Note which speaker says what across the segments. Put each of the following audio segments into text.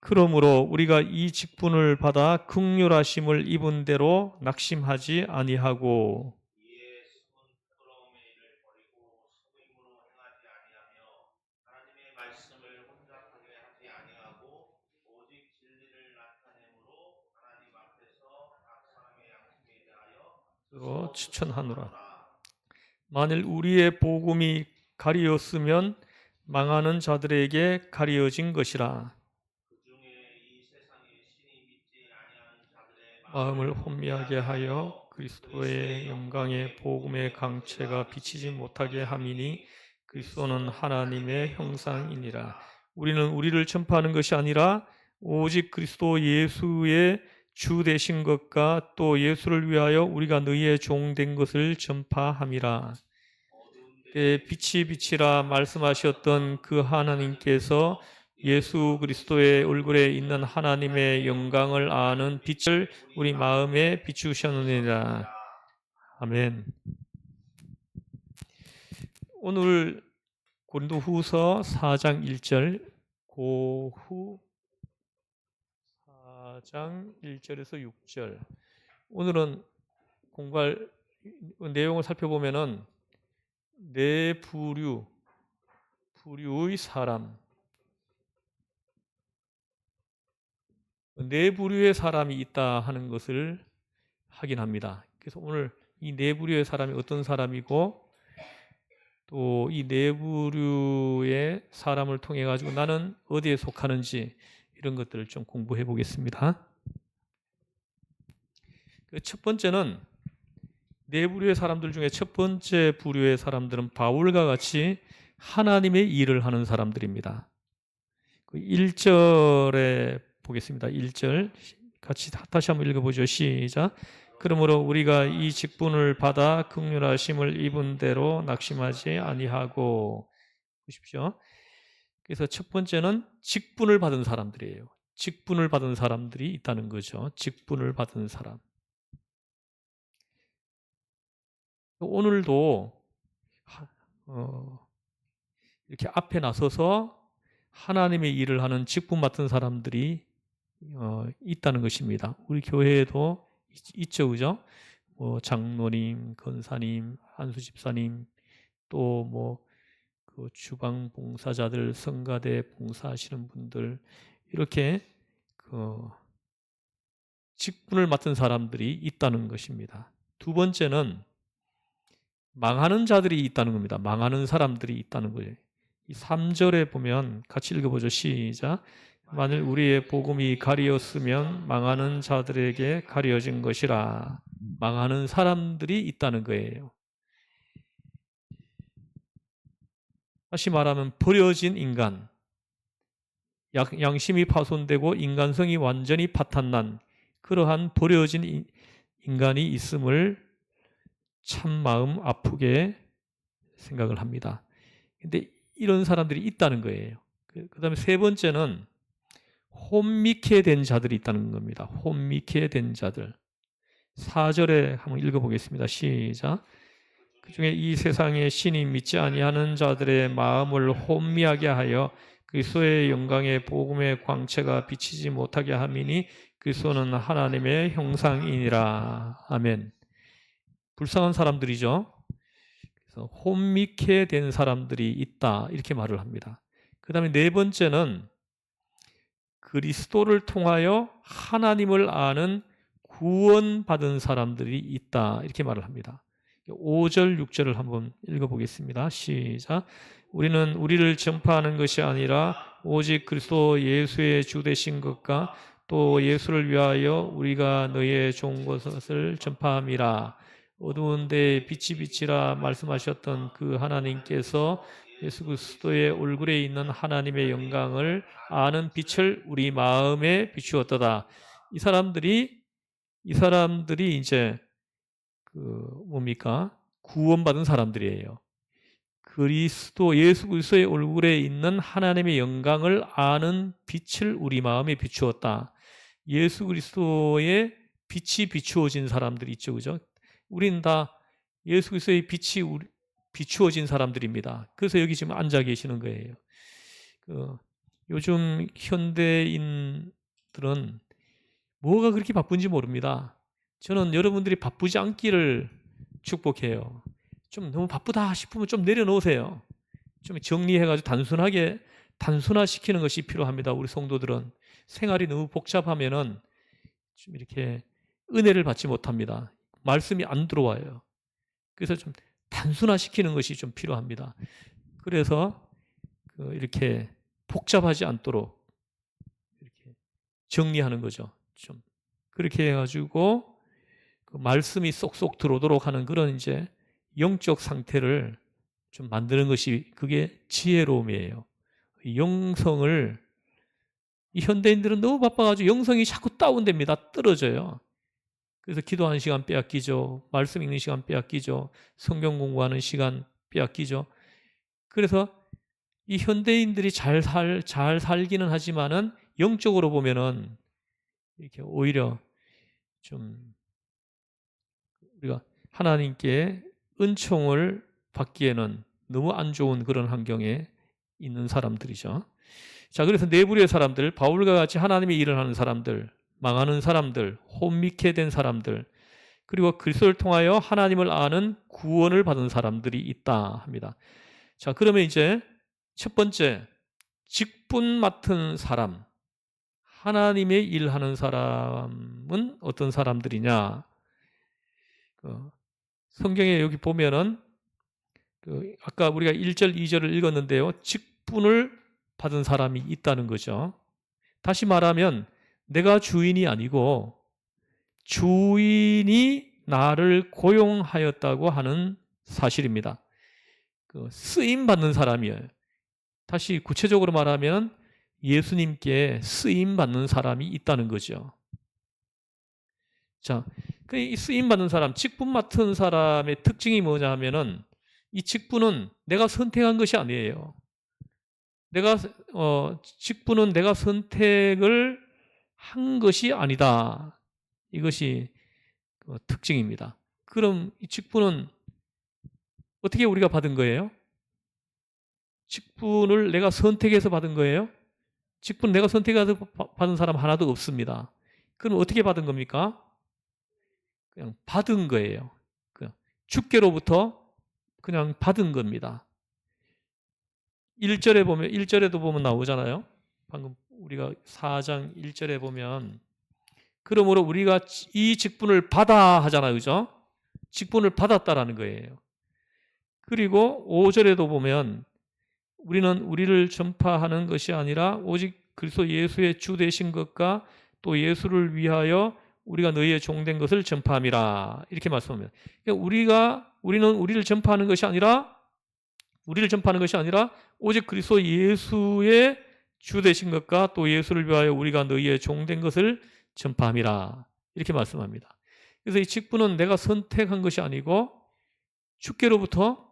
Speaker 1: 그러므로 우리가 이 직분을 받아 긍휼하심을 입은 대로 낙심하지 아니하고
Speaker 2: 이에 숨은 부끄러움의 일을 버리고 수고임으로 행하지 아니하며 하나님의 말씀을 혼잡하게 하지 아니하고 오직 진리를 나타내므로 하나님 앞에서 각 사람의 양심에 대하여 스스로
Speaker 1: 추천하노라.
Speaker 2: 추천하노라.
Speaker 1: 만일 우리의 복음이 가리었으면 망하는 자들에게 가리어진 것이라.
Speaker 2: 그 중에 이 세상의 신이 믿지 아니하는 자들의
Speaker 1: 마음을
Speaker 2: 마음을
Speaker 1: 혼미하게
Speaker 2: 혼미하게
Speaker 1: 하여
Speaker 2: 하여
Speaker 1: 그리스도의
Speaker 2: 그리스도의
Speaker 1: 영광의
Speaker 2: 영광의
Speaker 1: 복음의
Speaker 2: 복음의
Speaker 1: 강체가
Speaker 2: 광채가
Speaker 1: 비치지
Speaker 2: 비치지
Speaker 1: 못하게
Speaker 2: 못하게
Speaker 1: 함이니
Speaker 2: 함이니
Speaker 1: 그리스도는
Speaker 2: 그리스도는
Speaker 1: 하나님의
Speaker 2: 하나님의
Speaker 1: 형상이니라.
Speaker 2: 형상이니라.
Speaker 1: 우리는 우리를 전파하는 것이 아니라 오직 그리스도 예수의 주 되신 것과 또 예수를 위하여 우리가 너희의 종 된 것을 전파함이라.
Speaker 2: 어두운 데에
Speaker 1: 빛이
Speaker 2: 빛이
Speaker 1: 빛이라
Speaker 2: 비치라
Speaker 1: 말씀하셨던 그 하나님께서 예수 그리스도의 얼굴에 있는 하나님의 영광을 아는 빛을 우리 마음에 비추셨느니라. 아멘. 오늘 고린도후서 4장 1절, 고후 4장 1절에서 6절. 오늘은 공부할 내용을 살펴보면은 네 부류의 사람, 네 부류의 사람이 있다 하는 것을 확인합니다. 그래서 오늘 이 네 부류의 사람이 어떤 사람이고 또 이 네 부류의 사람을 통해 가지고 나는 어디에 속하는지 이런 것들을 좀 공부해 보겠습니다. 첫 번째는 네 부류의 사람들 중에 첫 번째 부류의 사람들은 바울과 같이 하나님의 일을 하는 사람들입니다. 1절에 보겠습니다. 1절 같이 다시 한번 읽어보죠. 시작. 그러므로 우리가 이 직분을 받아 긍휼하심을 입은 대로 낙심하지 아니하고. 보십시오. 그래서 첫 번째는 직분을 받은 사람들이에요. 직분을 받은 사람들이 있다는 거죠. 직분을 받은 사람. 오늘도 이렇게 앞에 나서서 하나님의 일을 하는 직분 맡은 사람들이 있다는 것입니다. 우리 교회에도 있죠, 그죠? 장로님, 권사님, 한수 집사님, 또 그 주방 봉사자들, 성가대 봉사하시는 분들 이렇게 그 직분을 맡은 사람들이 있다는 것입니다. 두 번째는 망하는 자들이 있다는 겁니다. 망하는 사람들이 있다는 거예요. 이 3절에 보면 같이 읽어보죠. 시작. 만일 우리의 복음이 가리었으면 망하는 자들에게 가려진 것이라. 망하는 사람들이 있다는 거예요. 다시 말하면 버려진 인간, 양심이 파손되고 인간성이 완전히 파탄난 그러한 버려진 인간이 있음을 참 마음 아프게 생각을 합니다. 근데 이런 사람들이 있다는 거예요. 그 다음에 세 번째는 혼미케 된 자들이 있다는 겁니다. 혼미케 된 자들. 4절에 한번 읽어보겠습니다. 시작. 그 중에 이 세상에 신이 믿지 아니하는 자들의 마음을 혼미하게 하여 그리스도의 영광의 복음의 광채가 비치지 못하게 함이니 그리스도는 하나님의 형상이니라. 아멘. 불쌍한 사람들이죠. 그래서 혼미케 된 사람들이 있다 이렇게 말을 합니다. 그 다음에 네 번째는 그리스도를 통하여 하나님을 아는 구원받은 사람들이 있다 이렇게 말을 합니다. 5절 6절을 한번 읽어보겠습니다. 시작. 우리는 우리를 전파하는 것이 아니라 오직 그리스도 예수의 주 되신 것과 또 예수를 위하여 우리가 너희의 좋은 것을 전파함이라. 어두운 데에 빛이 비치라 말씀하셨던 그 하나님께서 예수 그리스도의 얼굴에 있는 하나님의 영광을 아는 빛을 우리 마음에 비추었도다. 이 사람들이 이제 그 뭡니까? 구원받은 사람들이에요. 예수 그리스도의 얼굴에 있는 하나님의 영광을 아는 빛을 우리 마음에 비추었다. 예수 그리스도의 빛이 비추어진 사람들이 있죠, 그죠? 우리는 다 예수 그리스도의 빛이 비추어진 사람들입니다. 그래서 여기 지금 앉아 계시는 거예요. 요즘 현대인들은 뭐가 그렇게 바쁜지 모릅니다. 저는 여러분들이 바쁘지 않기를 축복해요. 좀 너무 바쁘다 싶으면 좀 내려놓으세요. 좀 정리해가지고 단순화시키는 것이 필요합니다. 우리 성도들은 생활이 너무 복잡하면은 좀 이렇게 은혜를 받지 못합니다. 말씀이 안 들어와요. 그래서 좀 단순화시키는 것이 좀 필요합니다. 그래서 이렇게 복잡하지 않도록 이렇게 정리하는 거죠. 좀 그렇게 해가지고 그 말씀이 쏙쏙 들어오도록 하는 그런 이제 영적 상태를 좀 만드는 것이 그게 지혜로움이에요. 영성을 이 현대인들은 너무 바빠가지고 영성이 자꾸 다운됩니다. 떨어져요. 그래서 기도하는 시간 빼앗기죠. 말씀 읽는 시간 빼앗기죠. 성경 공부하는 시간 빼앗기죠. 그래서 이 현대인들이 잘 살기는 하지만은 영적으로 보면은 이렇게 오히려 좀 우리가 하나님께 은총을 받기에는 너무 안 좋은 그런 환경에 있는 사람들이죠. 자, 그래서 내부의 사람들, 바울과 같이 하나님의 일을 하는 사람들, 망하는 사람들, 혼미케 된 사람들, 그리고 그리스도를 통하여 하나님을 아는 구원을 받은 사람들이 있다 합니다. 자, 그러면 이제 첫 번째, 직분 맡은 사람, 하나님의 일하는 사람은 어떤 사람들이냐? 성경에 여기 보면은 아까 우리가 1절, 2절을 읽었는데요. 직분을 받은 사람이 있다는 거죠. 다시 말하면 내가 주인이 아니고 주인이 나를 고용하였다고 하는 사실입니다. 쓰임 받는 사람이에요. 다시 구체적으로 말하면 예수님께 쓰임 받는 사람이 있다는 거죠. 자, 이 쓰임 받는 사람, 직분 맡은 사람의 특징이 뭐냐 하면은 이 직분은 내가 선택한 것이 아니에요. 직분은 내가 선택을 한 것이 아니다. 이것이 특징입니다. 그럼 이 직분은 어떻게 우리가 받은 거예요? 직분을 내가 선택해서 받은 거예요? 직분 내가 선택해서 받은 사람 하나도 없습니다. 그럼 어떻게 받은 겁니까? 그냥 받은 거예요. 그냥 주께로부터 그냥 받은 겁니다. 1절에도 보면 나오잖아요. 방금 우리가 4장 1절에 보면 그러므로 우리가 이 직분을 받아 하잖아요. 그죠? 직분을 받았다라는 거예요. 그리고 5절에도 보면 우리는 우리를 전파하는 것이 아니라 오직 그리스도 예수의 주 되신 것과 또 예수를 위하여 우리가 너희의 종된 것을 전파함이라 이렇게 말씀합니다. 그러니까 우리는 우리를 전파하는 것이 아니라 오직 그리스도 예수의 주 되신 것과 또 예수를 위하여 우리가 너희의 종된 것을 전파함이라 이렇게 말씀합니다. 그래서 이 직분은 내가 선택한 것이 아니고 주께로부터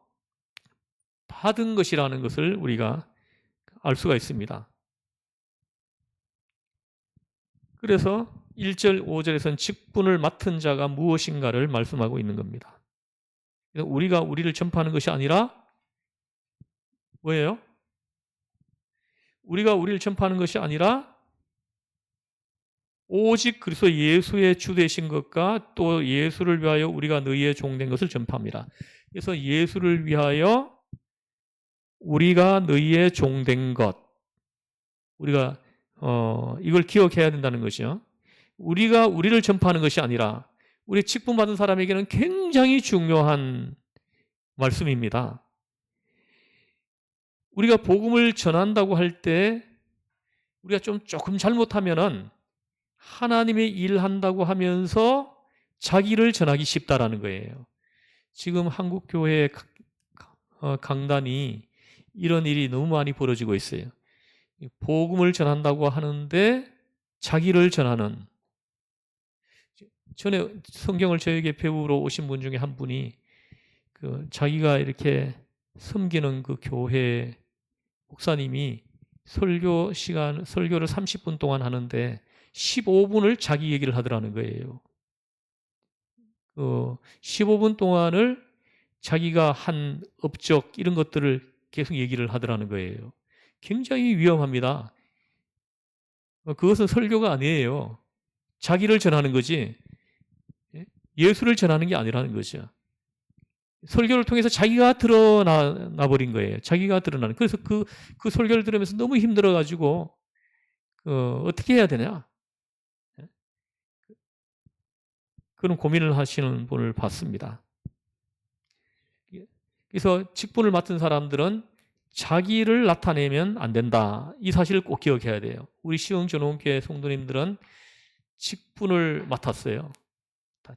Speaker 1: 받은 것이라는 것을 우리가 알 수가 있습니다. 그래서 1절, 5절에서는 직분을 맡은 자가 무엇인가를 말씀하고 있는 겁니다. 우리가 우리를 전파하는 것이 아니라 뭐예요? 우리가 우리를 전파하는 것이 아니라 오직 그리스도 예수의 주 되신 것과 또 예수를 위하여 우리가 너희의 종된 것을 전파합니다. 그래서 예수를 위하여 우리가 너희의 종된 것, 우리가 이걸 기억해야 된다는 것이요. 우리가 우리를 전파하는 것이 아니라 우리 직분 받은 사람에게는 굉장히 중요한 말씀입니다. 우리가 복음을 전한다고 할 때 우리가 조금 잘못하면은 하나님의 일한다고 하면서 자기를 전하기 쉽다라는 거예요. 지금 한국 교회 강단이 이런 일이 너무 많이 벌어지고 있어요. 복음을 전한다고 하는데 자기를 전하는. 전에 성경을 저에게 배우러 오신 분 중에 한 분이 자기가 이렇게 섬기는 그 교회 목사님이 설교를 30분 동안 하는데 15분을 자기 얘기를 하더라는 거예요. 15분 동안을 자기가 한 업적 이런 것들을 계속 얘기를 하더라는 거예요. 굉장히 위험합니다. 그것은 설교가 아니에요. 자기를 전하는 거지 예수를 전하는 게 아니라는 거죠. 설교를 통해서 자기가 드러나 버린 거예요. 자기가 드러나는. 그래서 그 설교를 들으면서 너무 힘들어가지고 어떻게 해야 되냐? 그런 고민을 하시는 분을 봤습니다. 그래서 직분을 맡은 사람들은 자기를 나타내면 안 된다. 이 사실을 꼭 기억해야 돼요. 우리 시흥전원교회 성도님들은 직분을 맡았어요.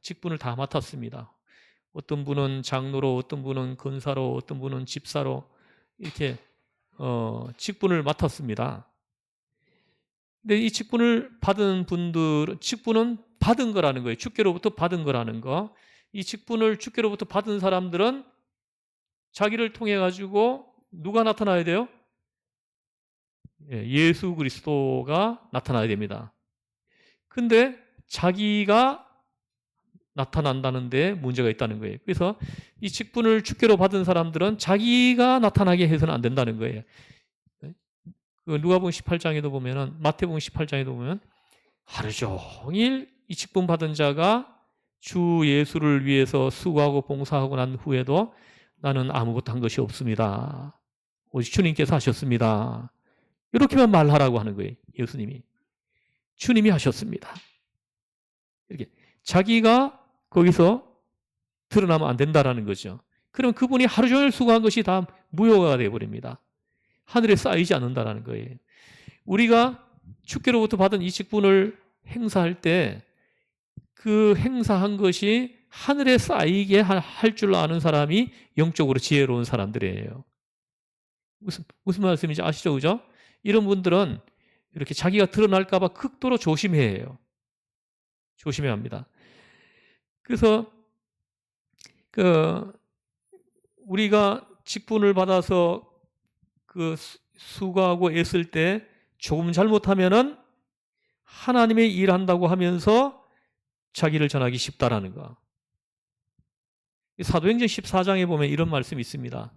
Speaker 1: 직분을 다 맡았습니다. 어떤 분은 장로로, 어떤 분은 권사로, 어떤 분은 집사로 이렇게 직분을 맡았습니다. 근데 이 직분을 받은 분들, 직분은 받은 거라는 거예요. 주께로부터 받은 거라는 거. 이 직분을 주께로부터 받은 사람들은 자기를 통해 가지고 누가 나타나야 돼요? 예수 그리스도가 나타나야 됩니다. 근데 자기가 나타난다는데 문제가 있다는 거예요. 그래서 이 직분을 주께로 받은 사람들은 자기가 나타나게 해서는 안 된다는 거예요. 누가복음 18장에도 보면은 마태복음 18장에도 보면 하루 종일 이 직분 받은 자가 주 예수를 위해서 수고하고 봉사하고 난 후에도 나는 아무것도 한 것이 없습니다. 오직 주님께서 하셨습니다. 이렇게만 말하라고 하는 거예요. 예수님이. 주님이 하셨습니다. 이렇게 자기가 거기서 드러나면 안 된다라는 거죠. 그럼 그분이 하루 종일 수고한 것이 다 무효가 되어버립니다. 하늘에 쌓이지 않는다라는 거예요. 우리가 주께로부터 받은 이 직분을 행사할 때 그 행사한 것이 하늘에 쌓이게 할 줄 아는 사람이 영적으로 지혜로운 사람들이에요. 무슨 말씀인지 아시죠? 그죠? 이런 분들은 이렇게 자기가 드러날까 봐 극도로 조심해야 해요. 조심해야 합니다. 그래서 우리가 직분을 받아서 수고하고 애쓸 때 조금 잘못하면은 하나님의 일한다고 하면서 자기를 전하기 쉽다라는 거. 사도행전 14장에 보면 이런 말씀이 있습니다.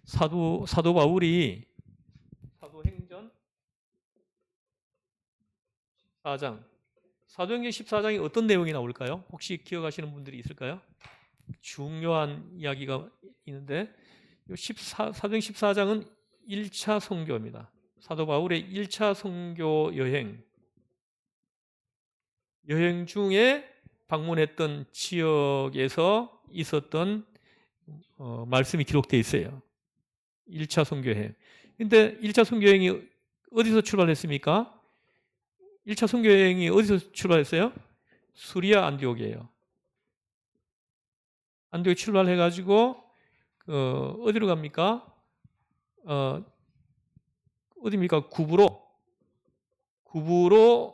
Speaker 1: 사도 바울이 사도행전 14장 사도행전 14장에 어떤 내용이 나올까요? 혹시 기억하시는 분들이 있을까요? 중요한 이야기가 있는데 사도행 14장은 1차 선교입니다. 사도 바울의 1차 선교 여행 중에 방문했던 지역에서 있었던 말씀이 기록되어 있어요. 1차 선교여행. 근데 1차 선교여행이 어디서 출발했습니까? 1차 선교여행이 어디서 출발했어요? 수리아 안디옥이에요. 안디옥 출발해가지고 어디로 갑니까? 어디입니까? 구브로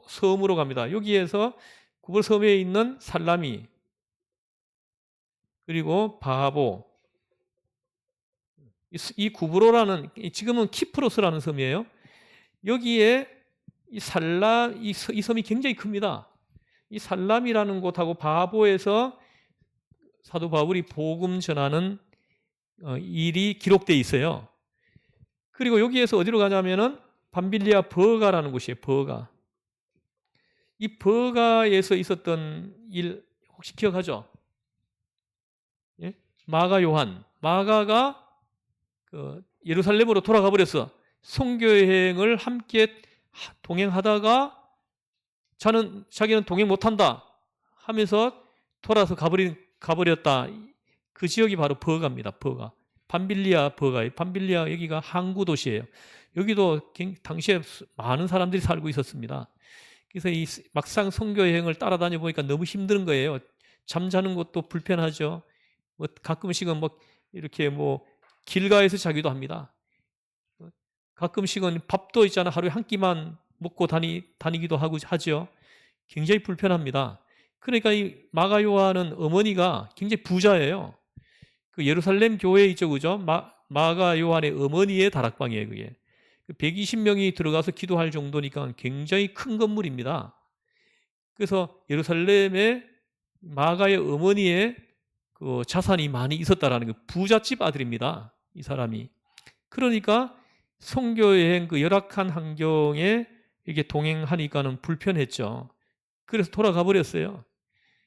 Speaker 1: 섬으로 갑니다. 여기에서 구브로 섬에 있는 살라미 그리고 바하보 이 구브로라는 지금은 키프로스라는 섬이에요. 여기에 이 섬이 굉장히 큽니다. 이 살람이라는 곳하고 바하보에서 사도 바울이 복음 전하는 일이 기록되어 있어요. 그리고 여기에서 어디로 가냐면은 밤빌리아 버가라는 곳이에요. 버가. 이 버가에서 있었던 일 혹시 기억하죠? 예? 마가 요한. 마가가 예루살렘으로 돌아가 버렸어. 선교 여행을 함께 동행하다가 자기는 동행 못한다 하면서 돌아서 가버렸다. 그 지역이 바로 버가입니다. 버가. 밤빌리아 버가예요. 밤빌리아 여기가 항구 도시예요. 여기도 당시에 많은 사람들이 살고 있었습니다. 그래서 이 막상 선교 여행을 따라다녀 보니까 너무 힘든 거예요. 잠자는 것도 불편하죠. 가끔씩은 이렇게 길가에서 자기도 합니다. 가끔씩은 밥도 있잖아. 하루에 한 끼만 먹고 다니기도 하죠. 굉장히 불편합니다. 그러니까 이 마가 요한은 어머니가 굉장히 부자예요. 그 예루살렘 교회 있죠, 그죠? 마가 요한의 어머니의 다락방이에요, 그게. 120명이 들어가서 기도할 정도니까 굉장히 큰 건물입니다. 그래서 예루살렘에 마가의 어머니의 그 자산이 많이 있었다라는 거, 부잣집 아들입니다, 이 사람이. 그러니까 선교 여행 그 열악한 환경에 이렇게 동행하니까는 불편했죠. 그래서 돌아가 버렸어요.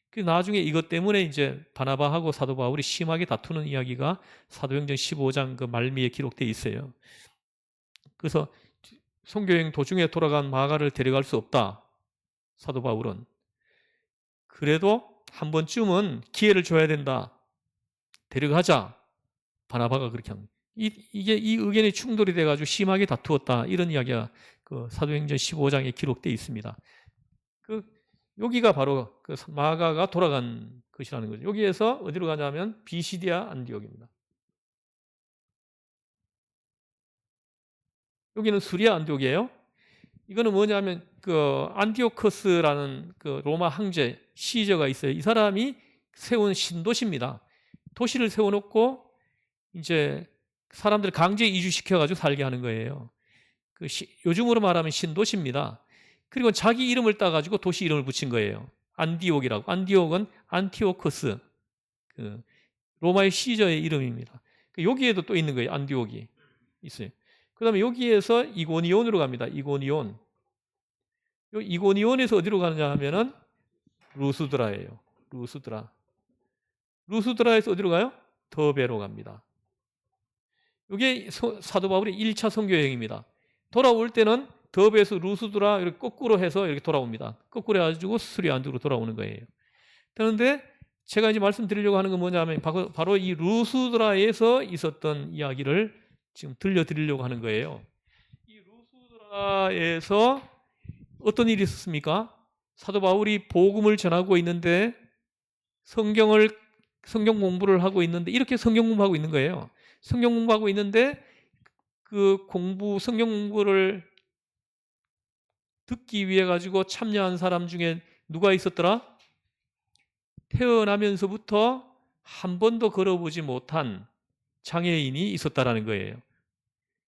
Speaker 1: 그 나중에 이것 때문에 이제 바나바하고 사도 바울이 심하게 다투는 이야기가 사도행전 15장 그 말미에 기록되어 있어요. 그래서 선교여행 도중에 돌아간 마가를 데려갈 수 없다. 사도 바울은. 그래도 한 번쯤은 기회를 줘야 된다. 데려가자. 바나바가 그렇게 합니다. 이게 이 의견이 충돌이 돼가지고 심하게 다투었다. 이런 이야기가 그 사도행전 15장에 기록되어 있습니다. 여기가 바로 그 마가가 돌아간 것이라는 거죠. 여기에서 어디로 가냐면 비시디아 안디옥입니다. 여기는 수리아 안디옥이에요. 이거는 뭐냐면 그 안티오커스라는 그 로마 황제 시저가 있어요. 이 사람이 세운 신도시입니다. 도시를 세워놓고 이제 사람들 강제 이주시켜가지고 살게 하는 거예요. 요즘으로 말하면 신도시입니다. 그리고 자기 이름을 따가지고 도시 이름을 붙인 거예요. 안디옥이라고. 안디옥은 안티오커스, 그 로마의 시저의 이름입니다. 여기에도 또 있는 거예요. 안디옥이 있어요. 그 다음에 여기에서 이고니온으로 갑니다. 이고니온. 이고니온에서 어디로 가느냐 하면은 루스드라예요. 루스드라. 루스드라에서 어디로 가요? 더베로 갑니다. 이게 사도 바울의 1차 선교 여행입니다. 돌아올 때는 더베에서 루스드라 이렇게 거꾸로 해서 이렇게 돌아옵니다. 거꾸로 해가지고 수리아 안디옥으로 돌아오는 거예요. 그런데 제가 이제 말씀드리려고 하는 건 뭐냐면 바로 이 루스드라에서 있었던 이야기를 지금 들려드리려고 하는 거예요. 이 루스드라에서 어떤 일이 있었습니까? 사도 바울이 복음을 전하고 있는데 성경 공부를 하고 있는데 이렇게 성경 공부하고 있는 거예요. 성경 공부하고 있는데 그 성경 공부를 듣기 위해 가지고 참여한 사람 중에 누가 있었더라? 태어나면서부터 한 번도 걸어보지 못한 장애인이 있었다라는 거예요.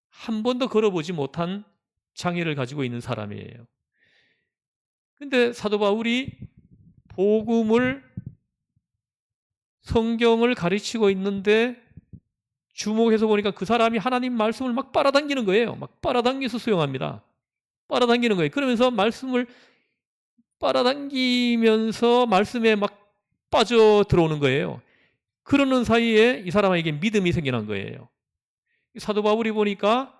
Speaker 1: 한 번도 걸어보지 못한 장애를 가지고 있는 사람이에요. 근데 사도 바울이 성경을 가르치고 있는데 주목해서 보니까 그 사람이 하나님 말씀을 막 빨아당기는 거예요. 막 빨아당겨서 수용합니다. 빨아당기는 거예요. 그러면서 말씀을 빨아당기면서 말씀에 막 빠져 들어오는 거예요. 그러는 사이에 이 사람에게 믿음이 생겨난 거예요. 사도 바울이 보니까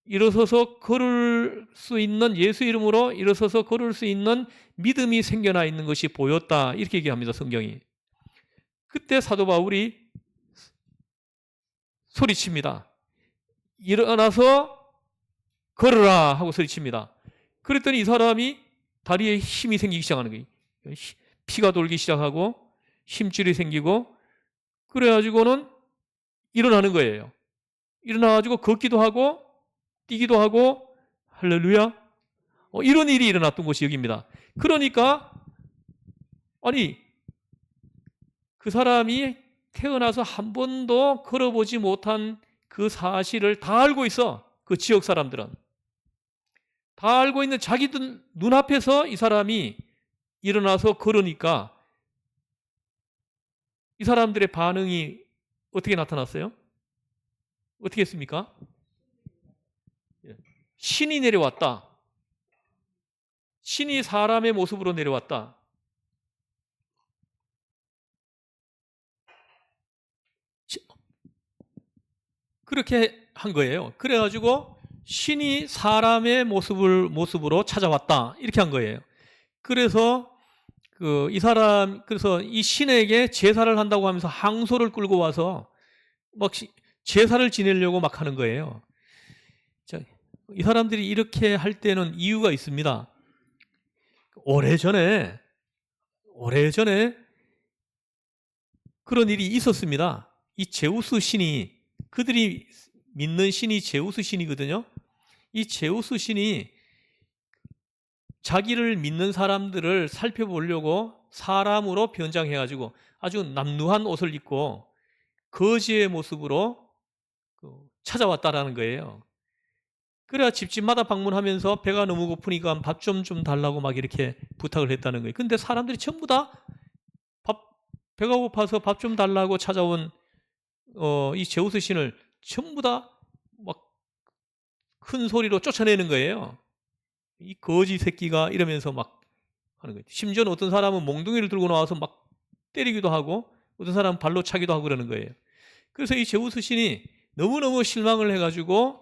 Speaker 1: 일어서서 걸을 수 있는, 예수 이름으로 일어서서 걸을 수 있는 믿음이 생겨나 있는 것이 보였다. 이렇게 얘기합니다. 성경이. 그때 사도 바울이 소리칩니다. 일어나서 걸으라 하고 소리칩니다. 그랬더니 이 사람이 다리에 힘이 생기기 시작하는 거예요. 피가 돌기 시작하고 힘줄이 생기고 그래가지고는 일어나는 거예요. 일어나가지고 걷기도 하고 뛰기도 하고 할렐루야. 이런 일이 일어났던 곳이 여기입니다. 그러니까 아니 그 사람이 태어나서 한 번도 걸어보지 못한 그 사실을 다 알고 있어. 그 지역 사람들은. 다 알고 있는 자기들 눈앞에서 이 사람이 일어나서 걸으니까 이 사람들의 반응이 어떻게 나타났어요? 어떻게 했습니까? 신이 내려왔다. 신이 사람의 모습으로 내려왔다. 그렇게 한 거예요. 그래가지고 신이 사람의 모습으로 찾아왔다. 이렇게 한 거예요. 그래서 그래서 이 신에게 제사를 한다고 하면서 항소를 끌고 와서 막 제사를 지내려고 막 하는 거예요. 자, 이 사람들이 이렇게 할 때는 이유가 있습니다. 오래전에 그런 일이 있었습니다. 이 제우스 신이, 그들이 믿는 신이 제우스 신이거든요. 이 제우스 신이 자기를 믿는 사람들을 살펴보려고 사람으로 변장해가지고 아주 남루한 옷을 입고 거지의 모습으로 찾아왔다라는 거예요. 그래야 집집마다 방문하면서 배가 너무 고프니까 밥 좀 달라고 막 이렇게 부탁을 했다는 거예요. 근데 사람들이 전부 다 배가 고파서 밥 좀 달라고 찾아온 이 제우스 신을 전부 다 막 큰 소리로 쫓아내는 거예요. 이 거지 새끼가 이러면서 막 하는 거예요. 심지어는 어떤 사람은 몽둥이를 들고 나와서 막 때리기도 하고 어떤 사람은 발로 차기도 하고 그러는 거예요. 그래서 이 제우스 신이 너무너무 실망을 해가지고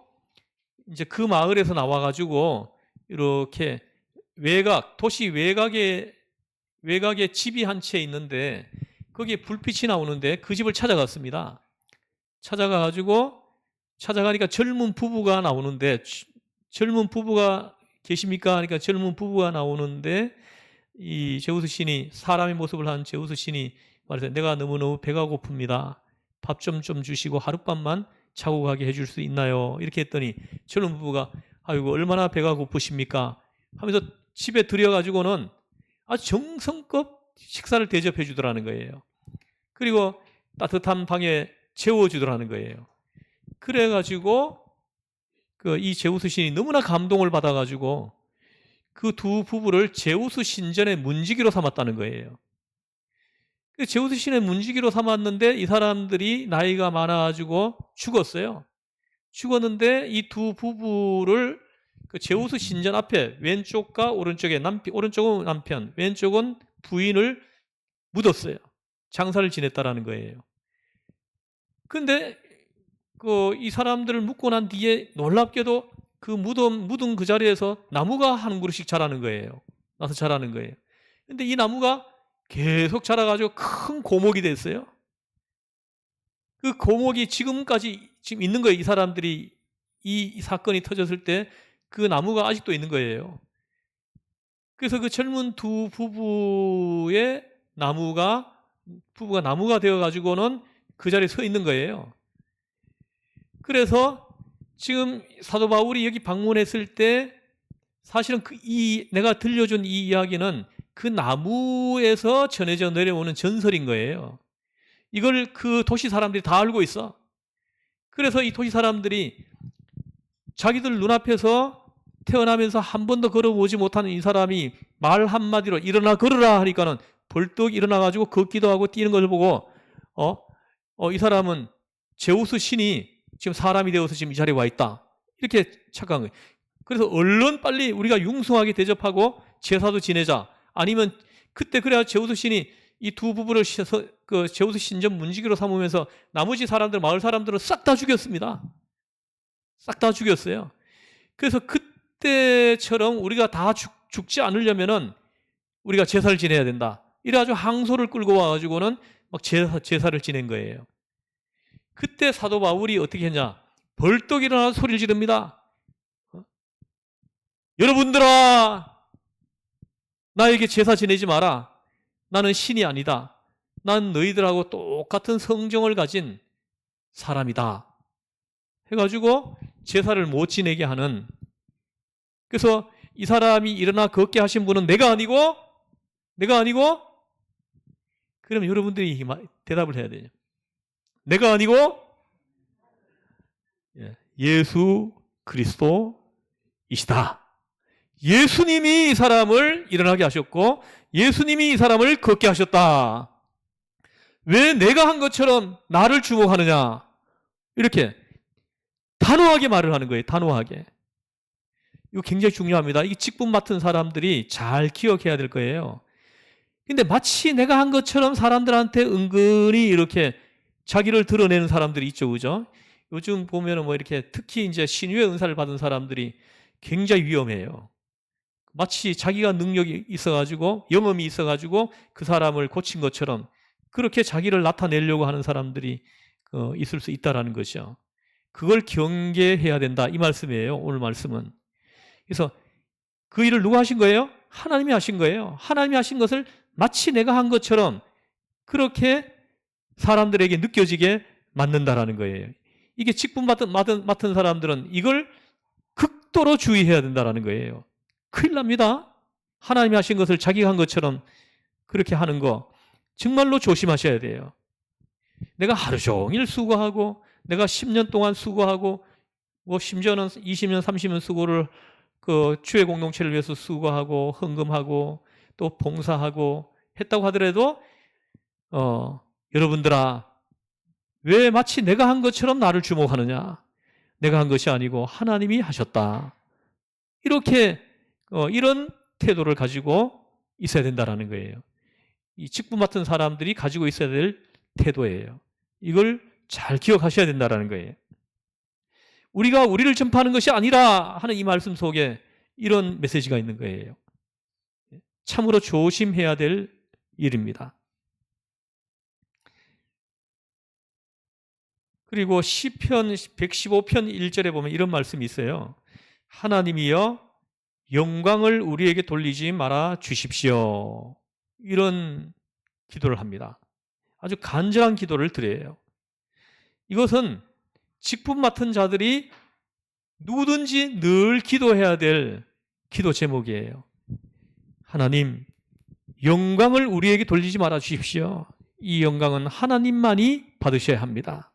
Speaker 1: 이제 그 마을에서 나와가지고 이렇게 도시 외곽에 집이 한 채 있는데 거기에 불빛이 나오는데 그 집을 찾아갔습니다. 찾아가니까 젊은 부부가 나오는데 젊은 부부가 계십니까? 하니까 젊은 부부가 나오는데 이 제우스 신이 사람의 모습을 한 제우스 신이 말해서 내가 너무너무 배가 고픕니다. 밥 좀 주시고 하룻밤만 자고 가게 해줄 수 있나요? 이렇게 했더니 젊은 부부가 아이고 얼마나 배가 고프십니까? 하면서 집에 들여가지고는 아주 정성껏 식사를 대접해 주더라는 거예요. 그리고 따뜻한 방에 재워주더라는 거예요. 그래가지고 이 제우스 신이 너무나 감동을 받아가지고 그 두 부부를 제우스 신전의 문지기로 삼았다는 거예요. 제우스 신의 문지기로 삼았는데 이 사람들이 나이가 많아가지고 죽었어요. 죽었는데 이 두 부부를 그 제우스 신전 앞에 왼쪽과 오른쪽에 오른쪽은 남편, 왼쪽은 부인을 묻었어요. 장사를 지냈다라는 거예요. 근데 이 사람들을 묻고 난 뒤에 놀랍게도 그 묻은 그 자리에서 나무가 한 그루씩 자라는 거예요. 나서 자라는 거예요. 근데 이 나무가 계속 자라가지고 큰 고목이 됐어요. 그 고목이 지금까지 지금 있는 거예요. 이 사람들이 이 사건이 터졌을 때 그 나무가 아직도 있는 거예요. 그래서 그 젊은 두 부부의 부부가 나무가 되어가지고는 그 자리에 서 있는 거예요. 그래서 지금 사도 바울이 여기 방문했을 때 사실은 내가 들려준 이 이야기는 그 나무에서 전해져 내려오는 전설인 거예요. 이걸 그 도시 사람들이 다 알고 있어. 그래서 이 도시 사람들이 자기들 눈앞에서 태어나면서 한 번도 걸어보지 못하는 이 사람이 말 한마디로 일어나 걸으라 하니까는 벌떡 일어나가지고 걷기도 하고 뛰는 걸 보고 이 사람은 제우스 신이 지금 사람이 되어서 지금 이 자리에 와 있다. 이렇게 착각한 거예요. 그래서 얼른 빨리 우리가 융숭하게 대접하고 제사도 지내자. 아니면 그때 그래야 제우스 신이 이 두 부부를 그 제우스 신전 문지기로 삼으면서 나머지 사람들, 마을 사람들은 싹 다 죽였습니다. 싹 다 죽였어요. 그래서 그때처럼 우리가 다 죽지 않으려면은 우리가 제사를 지내야 된다. 이래가지고 항소를 끌고 와가지고는 막 제사를 지낸 거예요. 그때 사도 바울이 어떻게 했냐? 벌떡 일어나서 소리를 지릅니다. 여러분들아, 나에게 제사 지내지 마라. 나는 신이 아니다. 난 너희들하고 똑같은 성정을 가진 사람이다. 해가지고 제사를 못 지내게 하는. 그래서 이 사람이 일어나 걷게 하신 분은 내가 아니고 그럼 여러분들이 대답을 해야 돼요. 내가 아니고 예수 그리스도이시다. 예수님이 이 사람을 일어나게 하셨고 예수님이 이 사람을 걷게 하셨다. 왜 내가 한 것처럼 나를 주목하느냐? 이렇게 단호하게 말을 하는 거예요. 단호하게. 이거 굉장히 중요합니다. 이게 직분 맡은 사람들이 잘 기억해야 될 거예요. 근데 마치 내가 한 것처럼 사람들한테 은근히 이렇게 자기를 드러내는 사람들이 있죠. 그죠? 요즘 보면은 뭐 이렇게 특히 이제 신유의 은사를 받은 사람들이 굉장히 위험해요. 마치 자기가 능력이 있어가지고 영험이 있어가지고 그 사람을 고친 것처럼 그렇게 자기를 나타내려고 하는 사람들이 있을 수 있다라는 것이죠. 그걸 경계해야 된다 이 말씀이에요. 오늘 말씀은. 그래서 그 일을 누가 하신 거예요? 하나님이 하신 거예요. 하나님이 하신 것을 마치 내가 한 것처럼 그렇게 사람들에게 느껴지게 만든다라는 거예요. 이게 직분 맡은 사람들은 이걸 극도로 주의해야 된다라는 거예요. 큰일 납니다. 하나님이 하신 것을 자기가 한 것처럼 그렇게 하는 거 정말로 조심하셔야 돼요. 내가 하루 종일 수고하고 내가 10년 동안 수고하고 뭐 심지어는 20년 30년 수고를 그 주의 공동체를 위해서 수고하고 헌금하고 또 봉사하고 했다고 하더라도 여러분들아 왜 마치 내가 한 것처럼 나를 주목하느냐? 내가 한 것이 아니고 하나님이 하셨다. 이렇게 이런 태도를 가지고 있어야 된다라는 거예요. 이 직분 맡은 사람들이 가지고 있어야 될 태도예요. 이걸 잘 기억하셔야 된다라는 거예요. 우리가 우리를 전파하는 것이 아니라 하는 이 말씀 속에 이런 메시지가 있는 거예요. 참으로 조심해야 될 일입니다. 그리고 시편 115편 1절에 보면 이런 말씀이 있어요. 하나님이여 영광을 우리에게 돌리지 말아 주십시오. 이런 기도를 합니다. 아주 간절한 기도를 드려요. 이것은 직분 맡은 자들이 누구든지 늘 기도해야 될 기도 제목이에요. 하나님, 영광을 우리에게 돌리지 말아 주십시오. 이 영광은 하나님만이 받으셔야 합니다.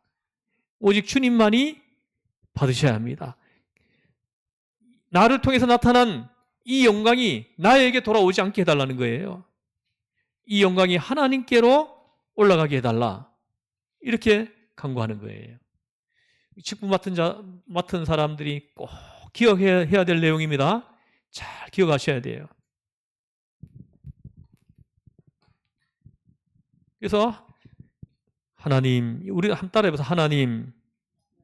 Speaker 1: 오직 주님만이 받으셔야 합니다. 나를 통해서 나타난 이 영광이 나에게 돌아오지 않게 해달라는 거예요. 이 영광이 하나님께로 올라가게 해달라. 이렇게 간구하는 거예요. 직분 맡은 사람들이 꼭 기억해야 될 내용입니다. 잘 기억하셔야 돼요. 그래서 하나님, 우리 한 따라해보세요. 하나님,